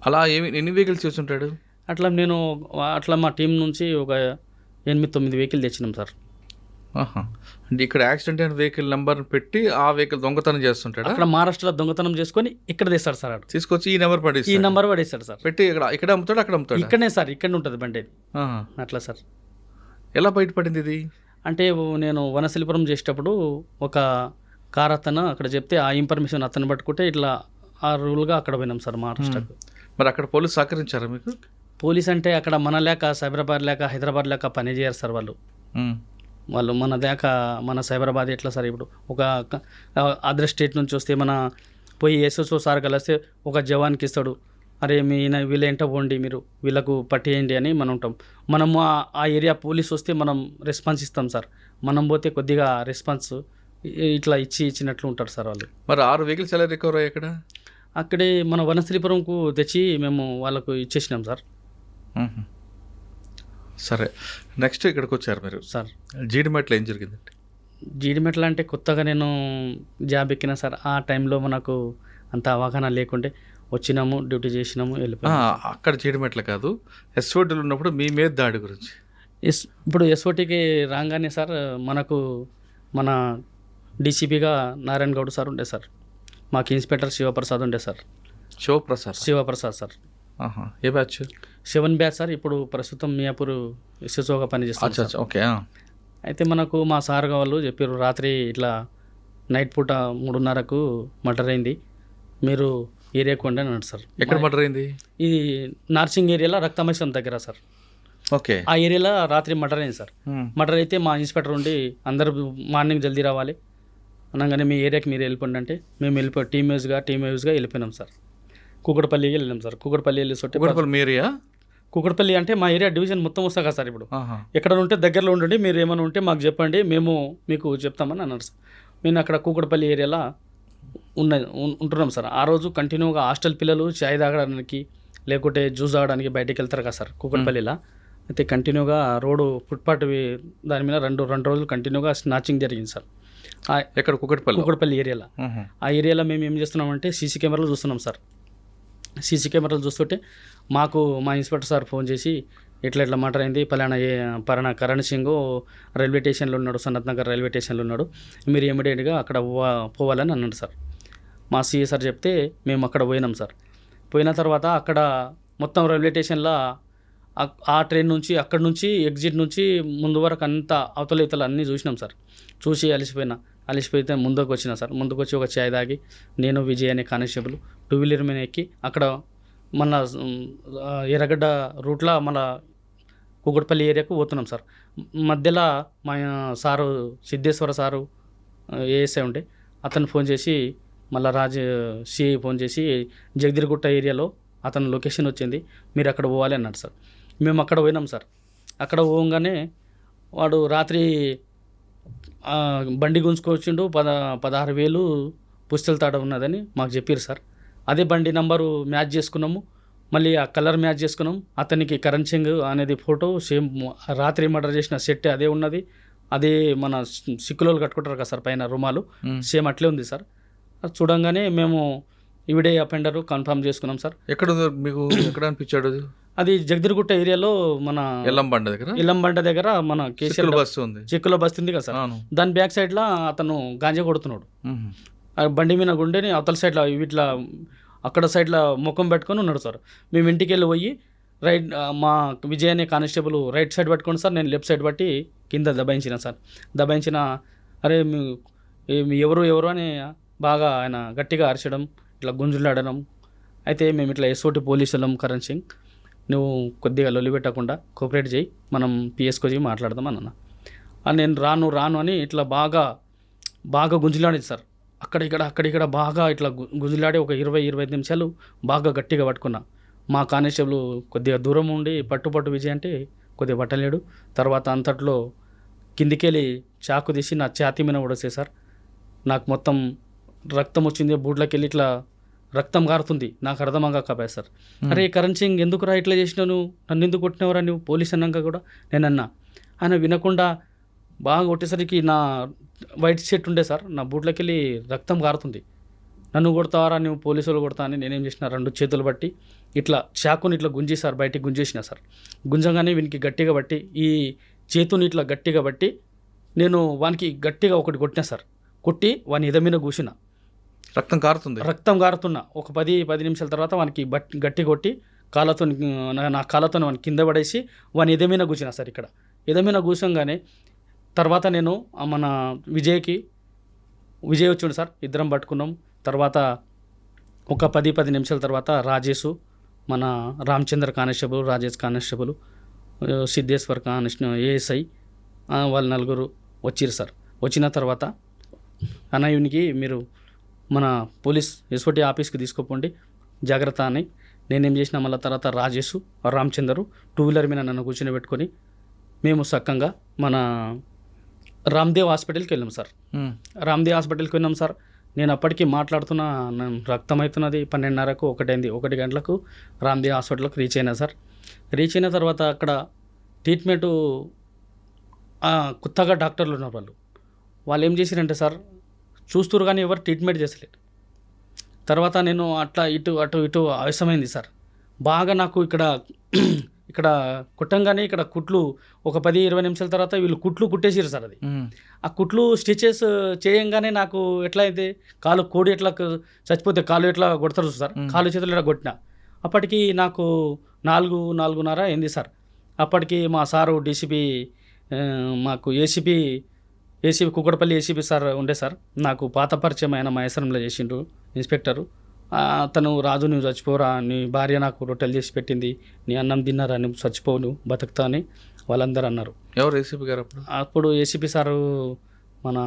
అలా ఎన్ని వెహికల్స్ చేస్తుంటాడు? అట్లా మా టీం నుంచి ఒక 8-9 వెహికల్ తెచ్చినాం సార్. అంటే ఇక్కడ యాక్సిడెంట్ అయిన వెహికల్ నెంబర్ పెట్టి ఆ వెహికల్ దొంగతనం చేస్తుంటాడు. అక్కడ మహారాష్ట్రలో దొంగతనం చేసుకొని ఇక్కడ తెస్తాడు సార్. తీసుకొచ్చి ఈ నెంబర్ పడేస్తాడు సార్. పెట్టి ఇక్కడ అమ్ముతాడు, అక్కడ అమ్ముతాడు. ఇక్కడనే సార్, ఇక్కడ ఉంటుంది బండి అది. అట్లా సార్. ఎలా బయటపడింది ఇది? అంటే నేను వనశలిపురం చేసేటప్పుడు ఒక కార్ అతను అక్కడ చెప్తే ఆ ఇన్ఫర్మేషన్ అతను పట్టుకుంటే ఇట్లా ఆ రూల్గా అక్కడ పోయినాం సార్ మహారాష్ట్రకు. మరి అక్కడ పోలీసు సహకరించారా మీకు? పోలీస్ అంటే అక్కడ మన లేక సైబరాబాద్ లేక హైదరాబాద్ లేక పని చేయరు సార్ వాళ్ళు. మన దాకా మన సైబరాబాద్ ఎట్లా సార్, ఇప్పుడు ఒక అదర్ స్టేట్ నుంచి వస్తే మన పోయి ఎస్ఎస్ఓ సార్ కలిస్తే ఒక జవాన్కి ఇస్తాడు, అరే వీళ్ళ ఎంట పోండి, మీరు వీళ్ళకు పట్టేయండి అని మనం ఉంటాం. మనము ఆ ఏరియా పోలీస్ వస్తే మనం రెస్పాన్స్ ఇస్తాం సార్. మనం పోతే కొద్దిగా రెస్పాన్స్ ఇట్లా ఇచ్చినట్లు ఉంటారు సార్ వాళ్ళు. మరి 6 వెహికల్స్ ఎలా రికవర్ అయ్యాయి అక్కడ? అక్కడే మన వనశ్రీపురంకు తెచ్చి మేము వాళ్ళకు ఇచ్చేసినాం సార్. సరే, నెక్స్ట్ ఇక్కడికి వచ్చారు మీరు సార్. జీడిమెట్లో ఏం జరిగిందండి? జీడిమెట్ల అంటే కొత్తగా నేను జాబ్ ఎక్కినా సార్. ఆ టైంలో మనకు అంత అవగాహన లేకుంటే వచ్చినాము, డ్యూటీ చేసినాము, వెళ్ళిపోయాము. అక్కడ జీడిమెట్ల కాదు, ఎస్ఓటీలో ఉన్నప్పుడు మీ మీద దాడి గురించి. ఇప్పుడు ఎస్ఓటీకి రాగానే సార్ మనకు మన డీసీపీగా నారాయణ గౌడ్ సార్ ఉండే సార్, మాకు ఇన్స్పెక్టర్ శివప్రసాద్ ఉండే సార్. శివప్రసాద్ సార్. ఏ బ్యాచ్? 7 batch sir. ఇప్పుడు ప్రస్తుతం మియాపూర్ ఎస్ఎస్ఓగా పనిచేస్తాం. ఓకే. అయితే మనకు మా సార్ వాళ్ళు చెప్పారు, రాత్రి ఇట్లా నైట్ పూట 3:30కు మర్డర్ అయింది, మీరు ఏరియాకు కొండి అని అన్నాడు సార్. ఎక్కడ మర్డర్ అయింది? ఇది నార్సింగ్ ఏరియాలో రక్తమైసం దగ్గర సార్. ఓకే. ఆ ఏరియాలో రాత్రి మర్డర్ అయింది సార్. మర్డర్ అయితే మా ఇన్స్పెక్టర్ ఉండి అందరూ మార్నింగ్ జల్దీ రావాలి అనగానే మీ ఏరియాకి మీరు వెళ్ళిపోండి అంటే మేము టీమ్ వైజ్గా వెళ్ళిపోయినాం సార్. కూకట్పల్లికి వెళ్ళినాం సార్. కూకట్పల్లి కూకట్పల్లి అంటే మా ఏరియా డివిజన్ మొత్తం వస్తా కదా సార్. ఇప్పుడు ఎక్కడ ఉంటే దగ్గరలో ఉండండి, మీరు ఏమైనా ఉంటే మాకు చెప్పండి, మేము మీకు చెప్తామని అన్నారు సార్. నేను అక్కడ కూకట్పల్లి ఏరియాలో ఉంటున్నాం సార్. ఆ రోజు కంటిన్యూగా హాస్టల్ పిల్లలు చాయ్ తాగడానికి లేకుంటే జ్యూస్ తాగడానికి బయటకు వెళ్తారు కదా సార్ కూకట్పల్లిలో. అయితే కంటిన్యూగా రోడ్డు ఫుట్పాత్ దాని మీద రెండు రోజులు కంటిన్యూగా స్నాచింగ్ జరిగింది సార్. ఎక్కడ? కూకట్పల్లి ఏరియాలో. ఆ ఏరియాలో మేము ఏం చేస్తున్నామంటే సీసీ కెమెరాలు చూస్తున్నాం సార్. సీసీ కెమెరాలు చూస్తుంటే మాకు మా ఇన్స్పెక్టర్ సార్ ఫోన్ చేసి ఇట్లా మర్డర్ అయింది, పలానా కరణ్ సింగ్ రైల్వే స్టేషన్లో ఉన్నాడు, సనత్ నగర్ రైల్వే స్టేషన్లో ఉన్నాడు, మీరు ఇమీడియట్గా అక్కడ పోవాలని అన్నాడు సార్. మా సిఏ సార్ చెప్తే మేము అక్కడ పోయినాం సార్. పోయిన తర్వాత అక్కడ మొత్తం రైల్వే స్టేషన్లో ఆ ట్రైన్ నుంచి అక్కడ నుంచి ఎగ్జిట్ నుంచి ముందు వరకు అంతా అవతల ఇతలు అన్నీ చూసినాం సార్. చూసి అలిసిపోయితే ముందుకు వచ్చిన సార్. ముందుకు వచ్చి ఒక చాయ్ తాగి నేను విజయ్ అనే కానిస్టేబుల్ 2 వీలర్ మీద ఎక్కి అక్కడ మన ఎర్రగడ్డ రూట్లో మన కూకట్పల్లి ఏరియాకు పోతున్నాం సార్. మధ్యలో మా సారు సిద్ధేశ్వర సారు ఏఎస్ఐ ఉండే అతను ఫోన్ చేసి మళ్ళీ సిఐ ఫోన్ చేసి జగదిరిగుట్ట ఏరియాలో అతను లొకేషన్ వచ్చింది, మీరు అక్కడ పోవాలి అన్నాడు సార్. మేము అక్కడ పోయినాం సార్. అక్కడ పోగానే వాడు రాత్రి బండి గుంజుకొచ్చిండు, 16,000 పుస్తల తాడ ఉన్నదని మాకు చెప్పారు సార్. అదే బండి నంబరు మ్యాచ్ చేసుకున్నాము, మళ్ళీ ఆ కలర్ మ్యాచ్ చేసుకున్నాం. అతనికి కరణ్ సింగ్ అనేది ఫోటో సేమ్ రాత్రి మర్డర్ చేసిన సెట్ అదే ఉన్నది. అదే మన సిక్కులోలు కట్టుకుంటారు కదా సార్ పైన రుమాలు, సేమ్ అట్లే ఉంది సార్. చూడంగానే మేము ఇవిడే అపెండరు కన్ఫర్మ్ చేసుకున్నాం సార్. ఎక్కడ మీకు ఎక్కడ అనిపించాడు? అది జగదిరిగుట్ట ఏరియాలో మన ఇల్లంబండ దగ్గర మన కేసీఆర్ బస్సు ఉంది, చెక్కులో బస్సు ఉంది కదా సార్. దాని బ్యాక్ సైడ్లో అతను గాంజా కొడుతున్నాడు. బండి మీద గుండెని అవతల సైడ్లో ఇట్లా అక్కడ సైడ్లో ముఖం పెట్టుకొని ఉన్నాడు సార్. మేము ఇంటికి వెళ్ళి పోయి రైట్ మా విజయ్ అనే కానిస్టేబుల్ రైట్ సైడ్ పట్టుకోండి సార్, నేను లెఫ్ట్ సైడ్ బట్టి కింద దబాయించిన సార్. దబాయించిన అరే మీ ఎవరు అని బాగా ఆయన గట్టిగా అరచడం, ఇట్లా గుంజులాడడం. అయితే మేము ఇట్లా ఎస్ఓటి పోలీసులం, కరణ్ సింగ్ నువ్వు కొద్దిగా లొల్లి పెట్టకుండా కోఆపరేట్ చేయి, మనం పిఎస్కి వచ్చి మాట్లాడదాం అన్న. నేను రాను అని ఇట్లా బాగా గుంజులాడేది సార్. అక్కడిక్కడ బాగా ఇట్లా గుంజులాడి ఒక 20-25 నిమిషాలు బాగా గట్టిగా పట్టుకున్నా. మా కానిస్టేబుల్ కొద్దిగా దూరం ఉండి పట్టు విజయ్ అంటే కొద్దిగా పట్టలేడు. తర్వాత అంతట్లో కిందికెళ్ళి చాకు తీసి నా ఛాతీ మీద ఉడసే సార్. నాకు మొత్తం రక్తం వచ్చింది, బూట్లోకి వెళ్ళి ఇట్లా రక్తం కారుతుంది. నాకు అర్థమంగా కాపాయి సార్. అరే కరణ్ సింగ్ ఎందుకురా ఇట్లా చేసినావు, నన్ను ఎందుకు కొట్టినవరా నువ్వు పోలీస్ అన్నాక కూడా నేను అన్నా. ఆయన వినకుండా బాగా కొట్టేసరికి నా వైట్ షర్ట్ ఉండే సార్, నా బూట్లోకి వెళ్ళి రక్తం కారుతుంది. నన్ను కొడతావారా నువ్వు, పోలీసులు కొడతా అని నేనేం చేసిన 2 చేతులు బట్టి ఇట్లా చాకుని ఇట్లా గుంజి సార్ బయటికి గుంజేసిన సార్. గుంజంగానే వీనికి గట్టిగా బట్టి ఈ చేతుని ఇట్లా గట్టిగా బట్టి నేను వానికి గట్టిగా ఒకటి కొట్టినా సార్. కొట్టి వాని ఎదమీన కూసిన రక్తం కారుతున్నా. ఒక 10 నిమిషాల తర్వాత వానికి గట్టి కొట్టి నా కాళ్ళతో వాని కింద పడేసి వాని ఎదమీన కూర్చున్నా సార్. ఇక్కడ ఎదమీన కూర్చోగానే తర్వాత నేను మన విజయ్ వచ్చిండు సార్, ఇద్దరం పట్టుకున్నాం. తర్వాత ఒక 10 నిమిషాల తర్వాత రాజేష్, మన Ramachandra constable, Rajesh constable, Siddheshwar ASI వాళ్ళు 4 వచ్చిరు సార్. వచ్చిన తర్వాత అన్నయ్యనికి మీరు మన పోలీస్ ఎస్ఓటి ఆఫీస్కి తీసుకోపోండి జాగ్రత్త అని నేనేం చేసిన. మళ్ళీ తర్వాత రాజేష్, రామచందరు 2 వీలర్ మీద నన్ను కూర్చొని పెట్టుకొని మేము చక్కగా మన రామ్దేవ్ హాస్పిటల్కి వెళ్ళాం సార్. రామ్దేవ్ హాస్పిటల్కి వెళ్ళాం సార్. నేను అప్పటికి మాట్లాడుతున్నా, రక్తం అవుతున్నది. 12:30కు 1 గంటలకు రామ్దేవ్ హాస్పిటల్కి రీచ్ అయినా సార్. రీచ్ అయిన తర్వాత అక్కడ ట్రీట్మెంటు కొత్తగా డాక్టర్లు ఉన్నారు. వాళ్ళు ఏం చేసిరంటే సార్, చూస్తురు కానీ ఎవరు ట్రీట్మెంట్ చేసలేరు. తర్వాత నేను అటు ఇటు ఆవేశమైంది సార్. బాగా నాకు ఇక్కడ కుట్టంగానే ఇక్కడ కుట్లు ఒక 10-20 నిమిషాల తర్వాత వీళ్ళు కుట్లు కుట్టేసారు సార్. అది ఆ కుట్లు స్టిచెస్ చేయంగానే నాకు ఎట్లా అయితే కోడి ఎట్లా చచ్చిపోతే కాలు ఎట్లా కొడతారు సార్, కాలు చేతులు ఎట్లా కొట్టిన. అప్పటికి నాకు 4:30 అయింది సార్. అప్పటికి మా సారు డీసీపీ, మాకు ఏసీపీ కుక్కడపల్లి ఏసీపీ సార్ ఉండే సార్. నాకు పాత పరిచయం ఆయన మహేశ్వరంలో చేసిండు ఇన్స్పెక్టరు. అతను రాజు నువ్వు చచ్చిపోరా, నీ భార్య నాకు రొట్టెలు చేసి పెట్టింది, నీ అన్నం తిన్నారా, నువ్వు చచ్చిపోవు, నువ్వు బతుకుతా అని వాళ్ళందరూ అన్నారు. ఎవరు ఏసీపీ గారు? అప్పుడు ఏసీపీ సారు మన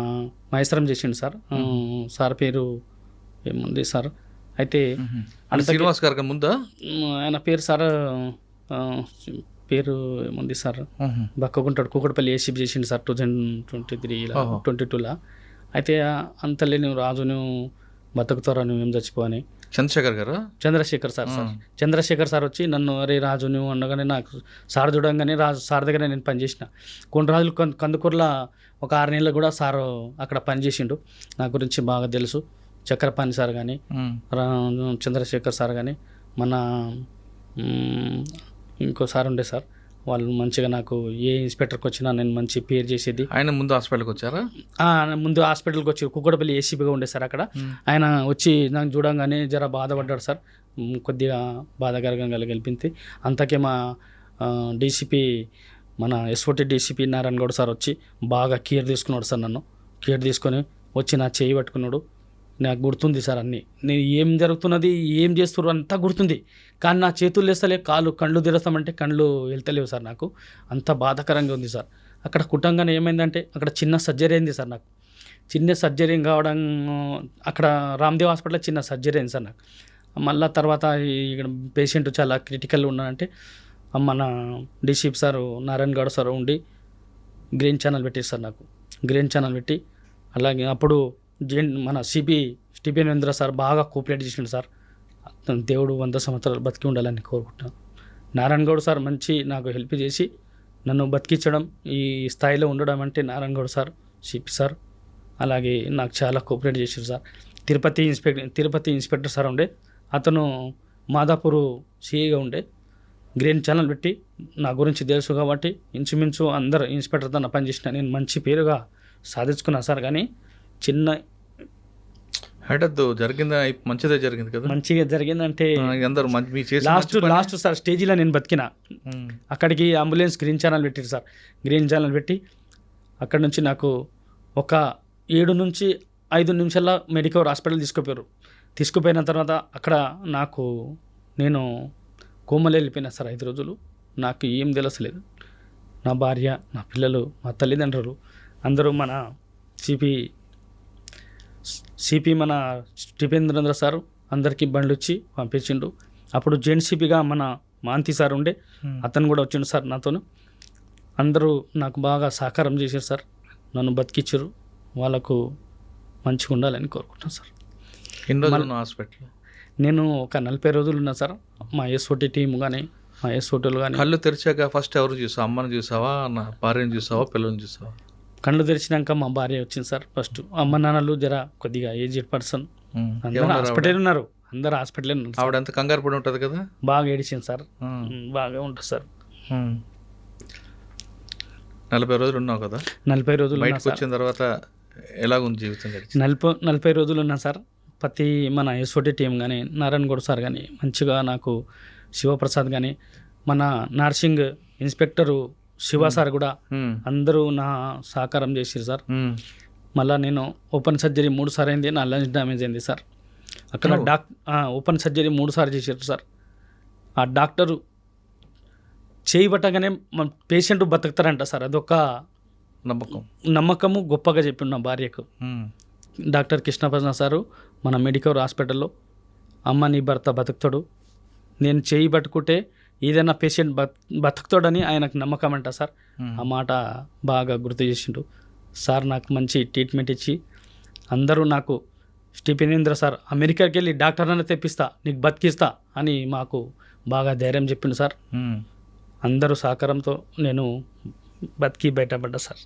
మహేశ్వరం చేసిండు సార్. సార్ పేరు ఏముంది సార్, అయితే శ్రీనివాస్ గారు ముందా ఆయన పేరు సార్, పేరు ఏముంది సార్, బక్కకుంటాడు. కూకట్పల్లి ఏసీపీ చేసిండు సార్ 2023-22లో. అయితే అంతలే నువ్వు రాజు నువ్వు బతుకుతారా, నువ్వేం చచ్చిపోవని చంద్రశేఖర్ సార్ వచ్చి నన్ను అరే రాజు నువ్వు అనగానే నాకు సార్ చూడంగానే సార్ దగ్గర నేను పనిచేసిన. కొన్ని రోజులు కందుకూరులో ఒక 6 నెలలు కూడా సార్ అక్కడ పనిచేసిండు. నా గురించి బాగా తెలుసు. చక్రపాణి సార్ కానీ, చంద్రశేఖర్ సార్ కానీ, మన ఇంకో సార్ ఉండే సార్, వాళ్ళు మంచిగా నాకు ఏ ఇన్స్పెక్టర్కి వచ్చినా నేను మంచి పేరు చేసేది. ఆయన ముందు హాస్పిటల్కి వచ్చారా? ముందు హాస్పిటల్కి వచ్చి కుక్కడపల్లి ఏసీపీగా ఉండే సార్ అక్కడ. ఆయన వచ్చి నాకు చూడంగానే జర బాధపడ్డాడు సార్, కొద్దిగా బాధాకరంగా గెలిపింది. అంతకే మా డీసీపీ మన SOT DCP Narayana Goud sir వచ్చి బాగా కేర్ తీసుకున్నాడు సార్. నన్ను కేర్ తీసుకొని వచ్చి నా చేయి పట్టుకున్నాడు. నాకు గుర్తుంది సార్ అన్నీ, నేను ఏం జరుగుతున్నది ఏం చేస్తున్నారు అంతా గుర్తుంది. కానీ నా చేతులు లేస్తలే, కళ్ళు తెరుస్తామంటే కళ్ళు వెళ్తలేవు సార్. నాకు అంత బాధాకరంగా ఉంది సార్. అక్కడ కుటుంబంగానే ఏమైందంటే అక్కడ చిన్న సర్జరీ అయింది సార్. నాకు చిన్న సర్జరీ కావడం అక్కడ రామ్దేవ్ హాస్పిటల్లో చిన్న సర్జరీ అయింది సార్ నాకు. మళ్ళీ తర్వాత ఇక్కడ పేషెంట్ చాలా క్రిటికల్ ఉన్నాడంటే మన DCP sir Narayana Goud sir ఉండి గ్రీన్ ఛానల్ పెట్టారు సార్. నాకు గ్రీన్ ఛానల్ పెట్టి అలాగే అప్పుడు మన సిపి స్టీఫెన్ సార్ బాగా కోఆపరేట్ చేసిండు సార్. దేవుడు 100 సంవత్సరాలు బతికి ఉండాలని కోరుకుంటున్నాను. నారాయణ గౌడ్ సార్ మంచి నాకు హెల్ప్ చేసి నన్ను బతికించడం, ఈ స్థాయిలో ఉండడం అంటే Narayana Goud sir, CP sir అలాగే నాకు చాలా కోఆపరేట్ చేశారు సార్. తిరుపతి ఇన్స్పెక్టర్ సార్ ఉండే, అతను మాదాపూర్ సిఐగా ఉండే. గ్రీన్ ఛానల్ పెట్టి నా గురించి తెలుసు కాబట్టి ఇంచుమించు అందరు ఇన్స్పెక్టర్తో నా పనిచేసిన నేను మంచి పేరుగా సాధించుకున్నా సార్. కానీ చిన్న హఠాత్తు జరిగిందా? మంచిదే జరిగింది కదా? మంచిగా జరిగిందంటే అందరూ లాస్ట్ సార్ స్టేజీలో నేను బతికిన. అక్కడికి అంబులెన్స్ గ్రీన్ ఛానల్ పెట్టారు సార్. గ్రీన్ ఛానల్ పెట్టి అక్కడ నుంచి నాకు ఒక 7 నుంచి 5 నిమిషాల్లో మెడికవర్ హాస్పిటల్ తీసుకుపోయిన తర్వాత అక్కడ నేను కోమలు వెళ్ళిపోయినా సార్ 5 రోజులు. నాకు ఏం తెలుసలేదు. నా భార్య, నా పిల్లలు, మా తల్లిదండ్రులు అందరూ మన సిపి మన స్టీఫెన్ సారు అందరికీ బండ్లు ఇచ్చి పంపించిండు. అప్పుడు జాయింట్ సిపిగా మన మాంతి సార్ ఉండే, అతను కూడా వచ్చిండు సార్ నాతోను. అందరూ నాకు బాగా సహకారం చేశారు సార్, నన్ను బతికిచ్చారు. వాళ్ళకు మంచిగా ఉండాలని కోరుకుంటాను సార్. ఎన్ని రోజులు హాస్పిటల్? నేను ఒక 40 రోజులు ఉన్నా సార్. మా ఎస్ఓటీ టీం కానీ మా ఎస్ఓటీలు కానీ. కళ్ళు తెరిచాక ఫస్ట్ ఎవరు చూసావు? అమ్మని చూసావా, నా భార్యను చూసావా, పిల్లల్ని చూసావా? కళ్ళు తెరిచినాక మా భార్య వచ్చింది సార్ ఫస్ట్. అమ్మ నాన్నలు జర కొద్దిగా ఏజ్డ్ పర్సన్, అందరూ హాస్పిటల్ ఉన్నారు. ఆవిడ ఎంత కంగారు పడి ఉంటుంది కదా? బాగా ఏడిచింది సార్, బాగా ఉంటుంది సార్. 40 రోజులు ఉన్నావు కదా? 40 రోజులు బయటకు వచ్చిన తర్వాత ఎలాగుంది జీవితం? 40 రోజులు ఉన్నా సార్. ప్రతి మన ఎస్ఓటీ టీం కానీ నారాయణ గౌడ్ సార్ కానీ మంచిగా నాకు, శివప్రసాద్ కానీ మన నర్సింగ్ ఇన్స్పెక్టరు శివ సార్ కూడా అందరూ నా సహకారం చేసారు సార్. మళ్ళీ నేను ఓపెన్ సర్జరీ 3 సార్లు అయింది. నా లంగ్స్ డ్యామేజ్ అయింది సార్. అక్కడ ఓపెన్ సర్జరీ 3 సార్లు చేశారు సార్. ఆ డాక్టరు చేయబట్టగానే మన పేషెంట్ బతుకుతారంట సార్. అదొక నమ్మకము గొప్పగా చెప్పిండు నా భార్యకు. డాక్టర్ కృష్ణప్రసాద్ సారు మన మెడికవర్ హాస్పిటల్లో, అమ్మ నీ భర్త బతుకుతాడు, నేను చేయి పట్టుకుంటే ఏదైనా పేషెంట్ బతుకుతాడని ఆయనకు నమ్మకం అంట సార్. ఆ మాట బాగా గుర్తు చేసిండు సార్. నాకు మంచి ట్రీట్మెంట్ ఇచ్చి అందరూ నాకు స్టీఫెన్ సార్ అమెరికాకి వెళ్ళి డాక్టర్ అన్న తెప్పిస్తా, నీకు బతికిస్తా అని మాకు బాగా ధైర్యం చెప్పిండు సార్. అందరూ సహకారంతో నేను బతికి బయటపడ్డా సార్.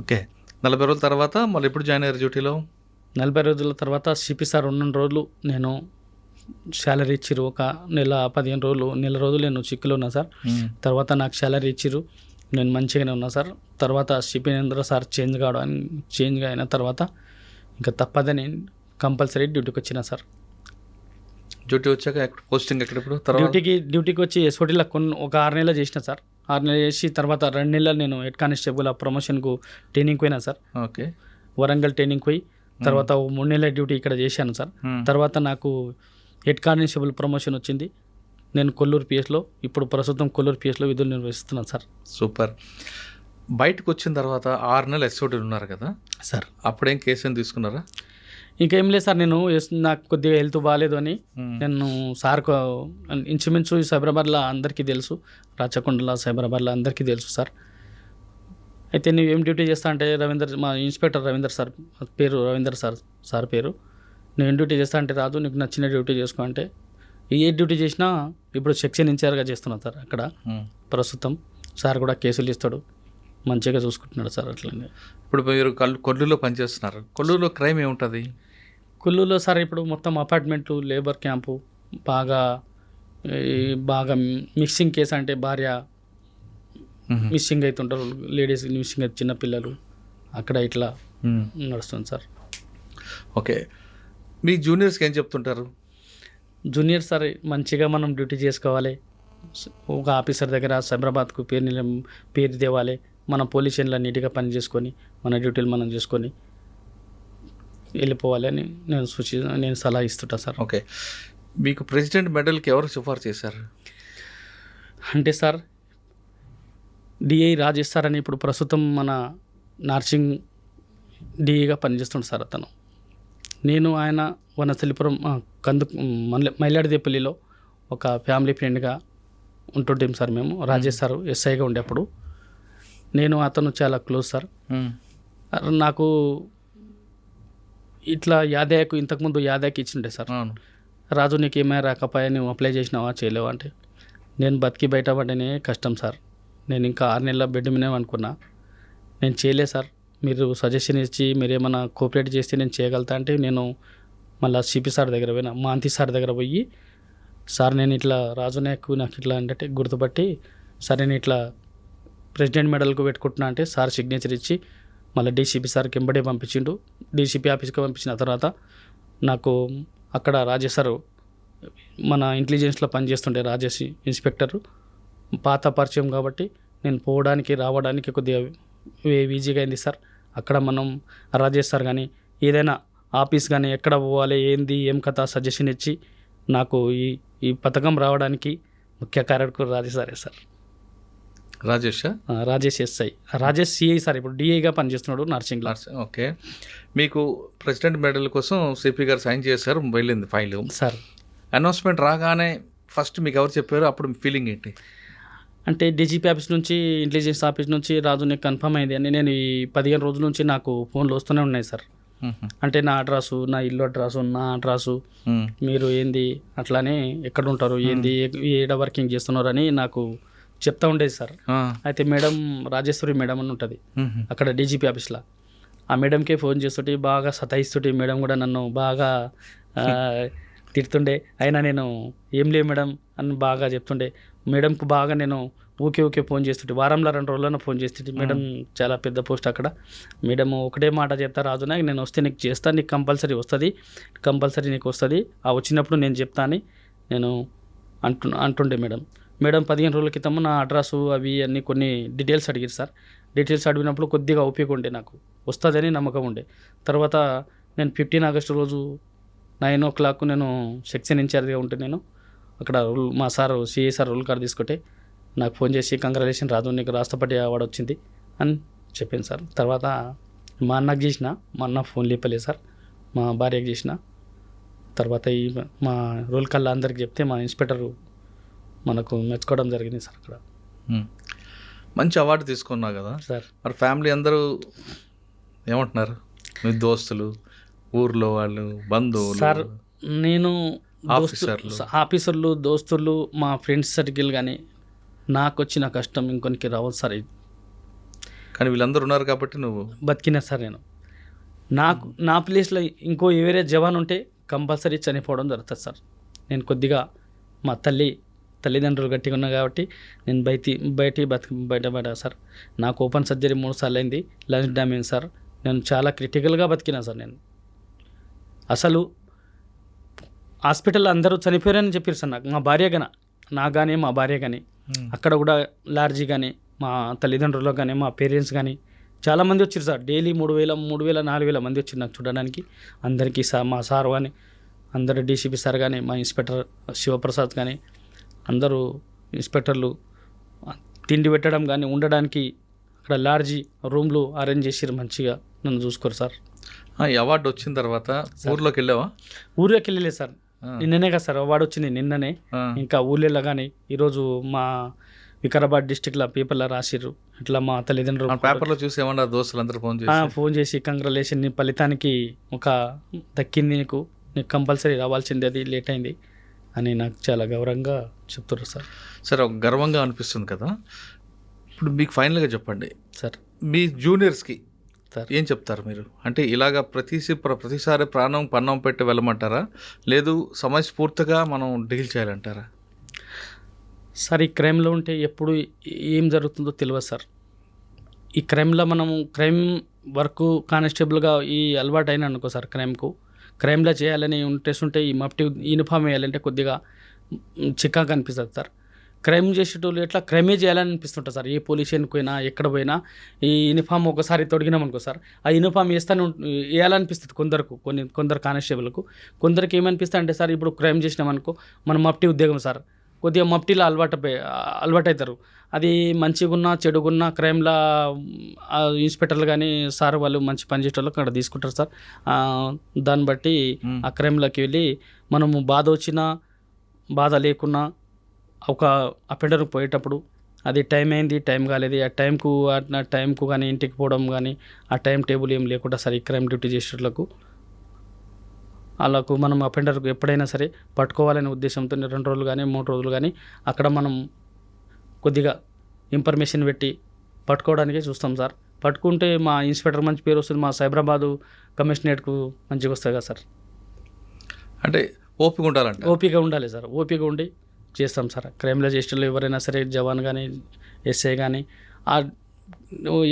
ఓకే, 40 రోజుల తర్వాత మళ్ళీ ఎప్పుడు జాయిన్ అయ్యారు డ్యూటీలో? 40 రోజుల తర్వాత సిపి సార్ ఉన్న రోజులు నేను శాలరీ ఇచ్చిర్రు. ఒక నెల 15 రోజులు, నెల రోజులు నేను చిక్కులో ఉన్నా సార్. తర్వాత నాకు శాలరీ ఇచ్చిర్రు, నేను మంచిగానే ఉన్నా సార్. తర్వాత స్టీఫెన్ సార్ చేంజ్ అయిన తర్వాత ఇంకా తప్పదని కంపల్సరీ డ్యూటీకి వచ్చిన సార్. డ్యూటీ వచ్చాక పోస్టింగ్ ఎక్కడప్పుడు? డ్యూటీకి వచ్చి ఎస్ఓటీలో ఒక 6 నెలలు చేసిన సార్. 6 నెలలు చేసి తర్వాత 2 నెలలు నేను హెడ్ కానిస్టేబుల్ ప్రమోషన్కు ట్రైనింగ్ పోయినా సార్. ఓకే, వరంగల్ ట్రైనింగ్ పోయి తర్వాత 3 నెలల డ్యూటీ ఇక్కడ చేశాను సార్. తర్వాత నాకు హెడ్ కానిస్టేబుల్ ప్రమోషన్ వచ్చింది. నేను కొల్లూరు పిఎస్లో, ఇప్పుడు ప్రస్తుతం కొల్లూరు పిఎస్లో విధులు నిర్వహిస్తున్నాను సార్. సూపర్. బయటకు వచ్చిన తర్వాత 6 నెలలు ఎస్ఓటీలు ఉన్నారు కదా సార్, అప్పుడేం కేసు తీసుకున్నారా? ఇంకేం లేదు సార్. నేను నాకు కొద్దిగా హెల్త్ బాగాలేదు అని నేను సార్కు ఇంచుమించు సైబరాబాద్లో అందరికీ తెలుసు, రాచకొండలో సైబరాబాద్లో అందరికీ తెలుసు సార్. అయితే నువ్వు ఏం డ్యూటీ చేస్తా అంటే మా ఇన్స్పెక్టర్ రవీందర్ సార్ పేరు, సార్ పేరు. నేను డ్యూటీ చేస్తా అంటే రాజు నీకు నచ్చిన డ్యూటీ చేసుకో అంటే ఏ డ్యూటీ చేసినా ఇప్పుడు సెక్షన్ ఇన్ఛార్జ్గా చేస్తున్నాను సార్ అక్కడ ప్రస్తుతం. సార్ కూడా కేసులు ఇస్తాడు, మంచిగా చూసుకుంటున్నాడు సార్. అట్లనే ఇప్పుడు మీరు కొల్లూరులో పనిచేస్తున్నారు. కొల్లూరులో క్రైమ్ ఏముంటుంది? కొల్లూరులో సార్ ఇప్పుడు మొత్తం అపార్ట్మెంట్లు, లేబర్ క్యాంపు బాగా బాగా మిక్సింగ్ కేసు అంటే భార్య మిస్సింగ్ అవుతుంటారు, లేడీస్ మిస్సింగ్ అయితే చిన్నపిల్లలు, అక్కడ ఇట్లా నడుస్తుంది సార్. ఓకే, మీ జూనియర్స్కి ఏం చెప్తుంటారు? జూనియర్ సార్ మంచిగా మనం డ్యూటీ చేసుకోవాలి, ఒక ఆఫీసర్ దగ్గర సైబరాబాద్కు పేరు తేవాలి, మన పోలీస్ స్టేషన్లో నీట్గా పని చేసుకొని మన డ్యూటీలు మనం చేసుకొని వెళ్ళిపోవాలి అని నేను సలహా ఇస్తుంటా సార్. ఓకే, మీకు ప్రెసిడెంట్ మెడల్కి ఎవరు సిఫార్సు చేశారు? అంటే సార్ డిఐ రాజేష్ సార్ అని ఇప్పుడు ప్రస్తుతం మన నార్సింగ్ డిఐగా పనిచేస్తుండు సార్ అతను. నేను ఆయన వనస్థలిపురం మైలాడిదేపల్లిలో ఒక ఫ్యామిలీ ఫ్రెండ్గా ఉంటుంటాం సార్ మేము. రాజేష్ సార్ ఎస్ఐగా ఉండేప్పుడు నేను అతను చాలా క్లోజ్ సార్. నాకు ఇట్లా యాదయ్యకు ఇంతకుముందు యాదయ్యకి ఇచ్చిండే సార్, రాజు నీకు ఏమైనా రాకపోయా, నువ్వు అప్లై చేసినావా చేయలేవా అంటే, నేను బతికి బయటపడనే కష్టం సార్, నేను ఇంకా 6 నెలల బెడ్ మీదే అనుకున్నా, నేను చేయలేదు సార్, మీరు సజెషన్ ఇచ్చి మీరు ఏమైనా కోఆపరేట్ చేస్తే నేను చేయగలుగుతా అంటే నేను మళ్ళీ సిపి సార్ దగ్గర పోయినా, మాంతి సార్ దగ్గర పోయి, సార్ నేను ఇట్లా రాజు నాకు ఇట్లా అంటే గుర్తుపట్టి, సార్ నేను ఇట్లా ప్రెసిడెంట్ మెడల్కు పెట్టుకుంటున్నా అంటే సార్ సిగ్నేచర్ ఇచ్చి మళ్ళీ డీసీపీ సార్కి ఎంబడే పంపించిండు. డీసీపీ ఆఫీస్కి పంపించిన తర్వాత నాకు అక్కడ రాజేష్ సార్ మన ఇంటెలిజెన్స్లో పనిచేస్తుండే రాజేష్ ఇన్స్పెక్టర్ పాత పరిచయం కాబట్టి నేను పోవడానికి రావడానికి కొద్దిగా ఈజీగా అయింది సార్. అక్కడ మనం రాజేష్ సార్ కానీ ఏదైనా ఆఫీస్ కానీ ఎక్కడ పోవాలి ఏంది ఏం కథ సజెషన్ ఇచ్చి నాకు ఈ పథకం రావడానికి ముఖ్య కారకుడు రాజేష్ సారే sir. Rajesh SI, Rajesh CI sir ఇప్పుడు డిఐగా పనిచేస్తున్నాడు నర్సింగ్లో. ఓకే, మీకు ప్రెసిడెంట్ మెడల్ కోసం సిపి గారు సైన్ చేశారు, వెళ్ళింది ఫైల్ సార్. అనౌన్స్మెంట్ రాగానే ఫస్ట్ మీకు ఎవరు చెప్పారు, అప్పుడు ఫీలింగ్ ఏంటి? అంటే డీజీపీ ఆఫీస్ నుంచి ఇంటెలిజెన్స్ ఆఫీస్ నుంచి రాజు నీకు కన్ఫర్మ్ అయింది అని నేను ఈ 15 రోజుల నుంచి నాకు ఫోన్లు వస్తూనే ఉన్నాయి సార్. అంటే నా అడ్రస్సు, నా ఇల్లు అడ్రస్సు, నా అడ్రస్సు, మీరు ఏంది అట్లానే ఎక్కడ ఉంటారు ఏంది ఏడ వర్కింగ్ చేస్తున్నారు అని నాకు చెప్తా ఉండేది సార్. అయితే మేడం రాజేశ్వరి మేడం అని ఉంటుంది అక్కడ డీజీపీ ఆఫీస్లో, ఆ మేడంకే ఫోన్ చేస్తుంటే బాగా సతాయిస్తుంటే, మేడం కూడా నన్ను బాగా తిడుతుండే, అయినా నేను ఏం లేవు మేడం అని బాగా చెప్తుండే. మేడంకు బాగా నేను ఊకే ఫోన్ చేస్తుంటే, వారంలో 2 రోజుల్లో ఫోన్ చేస్తుంటే. మేడం చాలా పెద్ద పోస్ట్ అక్కడ. మేడం ఒకటే మాట చెప్తా, రాజునా నేను వస్తే నీకు చేస్తాను, నీకు కంపల్సరీ వస్తుంది, కంపల్సరీ నీకు వస్తుంది, ఆ వచ్చినప్పుడు నేను చెప్తా అని నేను అంటుండే మేడం. మేడం 15 రోజుల క్రితం నా అడ్రస్సు అవి అన్నీ కొన్ని డీటెయిల్స్ అడిగారు సార్. డీటెయిల్స్ అడిగినప్పుడు కొద్దిగా ఓపిక ఉండే, నాకు వస్తుందని నమ్మకం ఉండే. తర్వాత నేను 15 ఆగస్టు రోజు 9 o'clock నేను సెక్షన్ ఇన్ఛార్జ్గా ఉంటే నేను అక్కడ మా sir CI sir rule card తీసుకుంటే నాకు ఫోన్ చేసి కంగ్రాచులేషన్ రాజు నీకు రాష్ట్రపతి అవార్డు వచ్చింది అని చెప్పింది సార్. తర్వాత మా అన్నకు చేసిన, మా అన్న ఫోన్ లేపలేదు సార్, మా భార్యకు చేసిన. తర్వాత మా రూల్ కల్లా అందరికి చెప్తే మా ఇన్స్పెక్టరు మనకు మెచ్చుకోవడం జరిగింది సార్. అక్కడ మంచి అవార్డు తీసుకున్నావు కదా సార్. మరి ఫ్యామిలీ అందరూ ఏమంటున్నారు, మీ దోస్తులు, ఊర్లో వాళ్ళు, బంధువులు? సార్ నేను ఆఫీసర్లు, దోస్తులు, మా ఫ్రెండ్స్ సర్కిల్ కానీ నాకు వచ్చిన కష్టం ఇంకొనికి రావద్దు సార్. కానీ వీళ్ళందరూ ఉన్నారు కాబట్టి నువ్వు బతికినా సార్. నేను నా ప్లేస్లో ఇంకో వేరే జవాన్ ఉంటే కంపల్సరీ చనిపోవడం జరుగుతుంది సార్. నేను కొద్దిగా మా తల్లిదండ్రులు గట్టిగా ఉన్నా కాబట్టి నేను బయటపడా సార్. నాకు ఓపెన్ సర్జరీ 3 సార్లు అయింది, లంగ్స్ డ్యామేజ్ సార్. నేను చాలా క్రిటికల్గా బతికినా సార్. నేను అసలు హాస్పిటల్లో అందరూ చనిపోయారని చెప్పారు సార్. నాకు మా భార్య కానీ అక్కడ కూడా లార్జీ కానీ మా తల్లిదండ్రులు కానీ మా పేరెంట్స్ కానీ చాలామంది వచ్చారు సార్. డైలీ 3,000 4,000 మంది వచ్చారు నాకు చూడడానికి. అందరికీ మా సార్ కానీ అందరు డీసీపీ సార్ కానీ మా ఇన్స్పెక్టర్ శివప్రసాద్ కానీ అందరూ ఇన్స్పెక్టర్లు తిండి పెట్టడం కానీ ఉండడానికి అక్కడ లార్జీ రూమ్లు అరేంజ్ చేసి మంచిగా నన్ను చూసుకోరు సార్. ఈ అవార్డు వచ్చిన తర్వాత ఊర్లోకి వెళ్ళావా? ఊర్లోకి వెళ్ళలేదు సార్, నిన్ననే కదా సార్ అవార్డు వచ్చింది, నిన్ననే. ఇంకా ఊళ్ళో కానీ ఈరోజు మా వికారాబాద్ డిస్టిక్లో పేపర్లో రాసిర్రు, ఇట్లా మా తల్లిదండ్రులు పేపర్లో చూసి ఏమన్నా దోస్తులు అందరూ ఫోన్ చేసి కంగ్రాచులేషన్, నీ ఫలితానికి ఒక దక్కింది, నీకు కంపల్సరీ రావాల్సింది, అది లేట్ అయింది అని నాకు చాలా గౌరవంగా చెప్తారు సార్. సార్ ఒక గర్వంగా అనిపిస్తుంది కదా. ఇప్పుడు మీకు ఫైనల్గా చెప్పండి సార్, మీ జూనియర్స్కి సార్ ఏం చెప్తారు మీరు? అంటే ఇలాగ ప్రతిసారి ప్రాణం పన్నం పెట్టి వెళ్ళమంటారా, లేదు సమయస్ఫూర్తిగా మనం డీల్ చేయాలంటారా? సార్ ఈ క్రైమ్లో ఉంటే ఎప్పుడు ఏం జరుగుతుందో తెలియదు సార్. ఈ క్రైమ్లో మనము క్రైమ్ వర్క్ కానిస్టేబుల్గా ఈ అలవాటు అయినా అనుకో సార్, క్రైమ్లో చేయాలని ఇంట్రెస్ట్ ఉంటే ఈ మఫ్టీ యూనిఫామ్ వేయాలంటే కొద్దిగా చిక్కాగా అనిపిస్తుంది సార్. క్రైమ్ చేసేటోళ్ళు ఎట్లా క్రైమే చేయాలని అనిపిస్తుంటుంది సార్. ఏ పోలీస్ స్టేషన్కి పోయినా ఎక్కడ పోయినా ఈ యూనిఫామ్ ఒకసారి తొడిగినాం అనుకో సార్, ఆ యూనిఫామ్ వేయాలనిపిస్తుంది కొందరు కానిస్టేబుల్కు. కొందరికి ఏమనిపిస్తుంది అంటే సార్, ఇప్పుడు క్రైమ్ చేసినాం అనుకో, మనం మఫ్టీ ఉద్యోగం సార్, కొద్దిగా మఫ్టీలో అలవాటు అవుతారు. అది మంచిగున్నా చెడుగున్నా క్రైమ్లో ఇన్స్పెక్టర్లు కానీ సార్ వాళ్ళు మంచి పని చేసేటోళ్ళు అక్కడ తీసుకుంటారు సార్. దాన్ని బట్టి ఆ క్రైమ్లోకి వెళ్ళి మనము బాధ వచ్చినా బాధ లేకున్నా ఒక అపెండర్కి పోయేటప్పుడు అది టైం అయింది, టైం కాలేదు, ఆ టైంకు కానీ ఇంటికి పోవడం కానీ ఆ టైం టేబుల్ ఏం లేకుండా సరే ఈ క్రైమ్ డ్యూటీ చేసేటోళ్ళకు వాళ్ళకు మనం అపెండర్కు ఎప్పుడైనా సరే పట్టుకోవాలనే ఉద్దేశంతో 2 రోజులు కానీ 3 రోజులు కానీ అక్కడ మనం కొద్దిగా ఇన్ఫర్మేషన్ పెట్టి పట్టుకోవడానికే చూస్తాం సార్. పట్టుకుంటే మా ఇన్స్పెక్టర్ మంచి పేరు వస్తుంది, మా సైబరాబాదు కమిషనరేట్కు మంచిగా వస్తుంది కదా సార్. అంటే ఓపిక ఉండాలంటే ఓపిక ఉండాలి సార్, ఓపిక ఉండి చేస్తాం సార్. క్రైమ్లో చేసేటోళ్ళు ఎవరైనా సరే జవాన్ కానీ ఎస్ఐ కానీ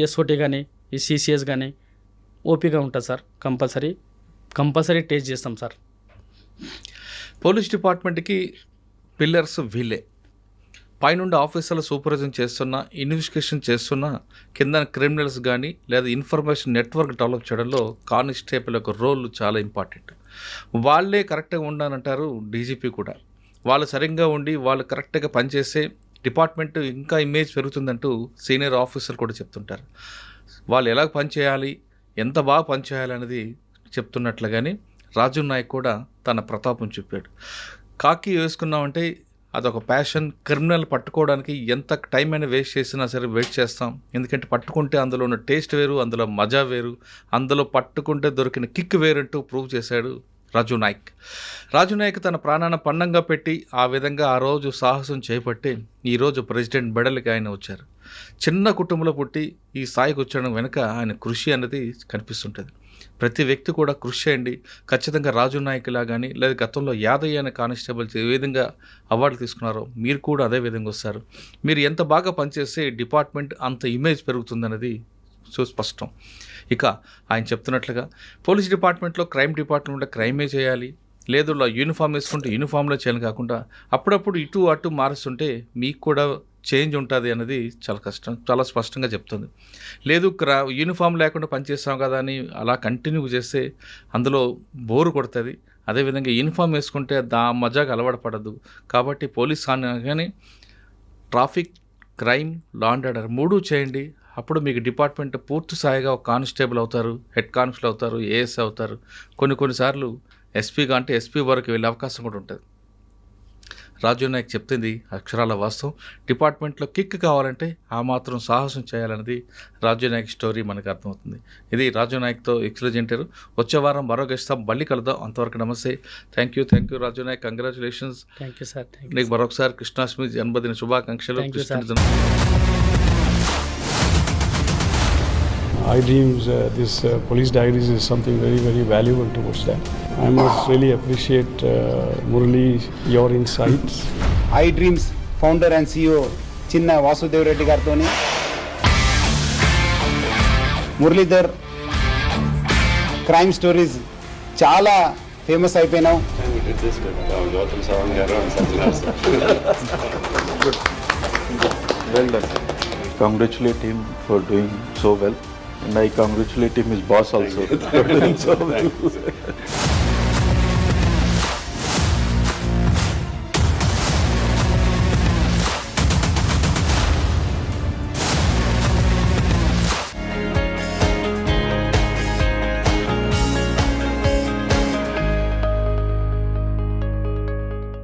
ఎస్ఓటీ కానీ ఈ సిసిఎస్ కానీ ఓపిక ఉంటుంది సార్. కంపల్సరీ టేస్ట్ చేస్తాం సార్. పోలీస్ డిపార్ట్మెంట్కి పిల్లర్స్ వీళ్ళే. పైనుండి ఆఫీసర్లు సూపర్విజన్ చేస్తున్నా, ఇన్వెస్టిగేషన్ చేస్తున్నా, కింద క్రిమినల్స్ కానీ లేదా ఇన్ఫర్మేషన్ నెట్వర్క్ డెవలప్ చేయడంలో కానిస్టేబుల్ యొక్క రోల్ చాలా ఇంపార్టెంట్. వాళ్ళే కరెక్ట్గా ఉండాలంటారు డీజీపీ కూడా. వాళ్ళు సరిగ్గా ఉండి వాళ్ళు కరెక్ట్గా పనిచేసే డిపార్ట్మెంట్ ఇంకా ఇమేజ్ పెరుగుతుందంటూ సీనియర్ ఆఫీసర్లు కూడా చెప్తుంటారు. వాళ్ళు ఎలా పనిచేయాలి, ఎంత బాగా పనిచేయాలి అనేది చెప్తున్నట్లుగానే రాజు నాయక్ కూడా తన ప్రతాపం చూపాడు. కాకి వేసుకున్నామంటే అదొక ప్యాషన్. క్రిమినల్ పట్టుకోవడానికి ఎంత టైం అయినా వేస్ట్ చేసినా సరే వెయిట్ చేస్తాం. ఎందుకంటే పట్టుకుంటే అందులో ఉన్న టేస్ట్ వేరు, అందులో మజా వేరు, అందులో పట్టుకుంటే దొరికిన కిక్ వేరంటూ ప్రూవ్ చేశాడు రాజు నాయక్ తన ప్రాణాన్ని పన్నంగా పెట్టి ఆ విధంగా ఆ రోజు సాహసం చేపట్టి ఈరోజు ప్రెసిడెంట్ బెడల్కి ఆయన వచ్చారు. చిన్న కుటుంబంలో పుట్టి ఈ స్థాయికి వచ్చడం వెనుక ఆయన కృషి అన్నది కనిపిస్తుంటుంది. ప్రతి వ్యక్తి కూడా కృషి చేయండి. ఖచ్చితంగా రాజు నాయక్లా కానీ లేదా గతంలో యాదయ్య అనే కానిస్టేబుల్స్ ఏ విధంగా అవార్డులు తీసుకున్నారో మీరు కూడా అదే విధంగా వస్తారు. మీరు ఎంత బాగా పనిచేస్తే డిపార్ట్మెంట్ అంత ఇమేజ్ పెరుగుతుందన్నది సుస్పష్టం. ఇక ఆయన చెప్తున్నట్లుగా పోలీస్ డిపార్ట్మెంట్లో క్రైమ్ డిపార్ట్మెంట్లో క్రైమే చేయాలి, లేదు యూనిఫామ్ వేసుకుంటే యూనిఫామ్లో చేయాలి కాకుండా అప్పుడప్పుడు ఇటు అటు మారుస్తుంటే మీకు కూడా చేంజ్ ఉంటుంది అన్నది చాలా స్పష్టంగా చెప్తుంది. లేదు యూనిఫామ్ లేకుండా పనిచేస్తాం కదా అని అలా కంటిన్యూ చేస్తే అందులో బోరు కొడుతుంది. అదేవిధంగా యూనిఫామ్ వేసుకుంటే మజాగా అలవాటు పడద్దు. కాబట్టి పోలీస్ కానీ traffic, crime, law and order 3 చేయండి. అప్పుడు మీకు డిపార్ట్మెంట్ పూర్తి స్థాయిగా ఒక కానిస్టేబుల్ అవుతారు, హెడ్ కానిస్టేబుల్ అవుతారు, ఏఎస్ అవుతారు. కొన్నిసార్లు ఎస్పీగా అంటే ఎస్పీ వరకు వెళ్ళే అవకాశం కూడా ఉంటుంది. రాజు నాయక్ చెప్తుంది అక్షరాల వాస్తవం. డిపార్ట్మెంట్లో కిక్ కావాలంటే ఆ మాత్రం సాహసం చేయాలన్నది రాజు నాయక్ స్టోరీ మనకు అర్థమవుతుంది. ఇది రాజు నాయక్తో ఎక్స్ప్రెజెంటారు. వచ్చే వారం మరో గెస్ట్తో మళ్ళీ కలుద్దాం. అంతవరకు నమస్తే. Thank you Raju Nayak. Congratulations. Thank you sir. నీకు మరొకసారి కృష్ణాష్టమి జన్మదిన శుభాకాంక్షలు. I dreams, this police diaries is something very, very valuable towards that. I must really appreciate Murali, your insights. I Dreams founder and CEO Chinna Vasudev Reddy Gartoni, Muralidhar crime stories చాలా famous అయిపోయినావు. Well done. Congratulate him for doing so well. And I congratulate him, his boss also, for doing so well.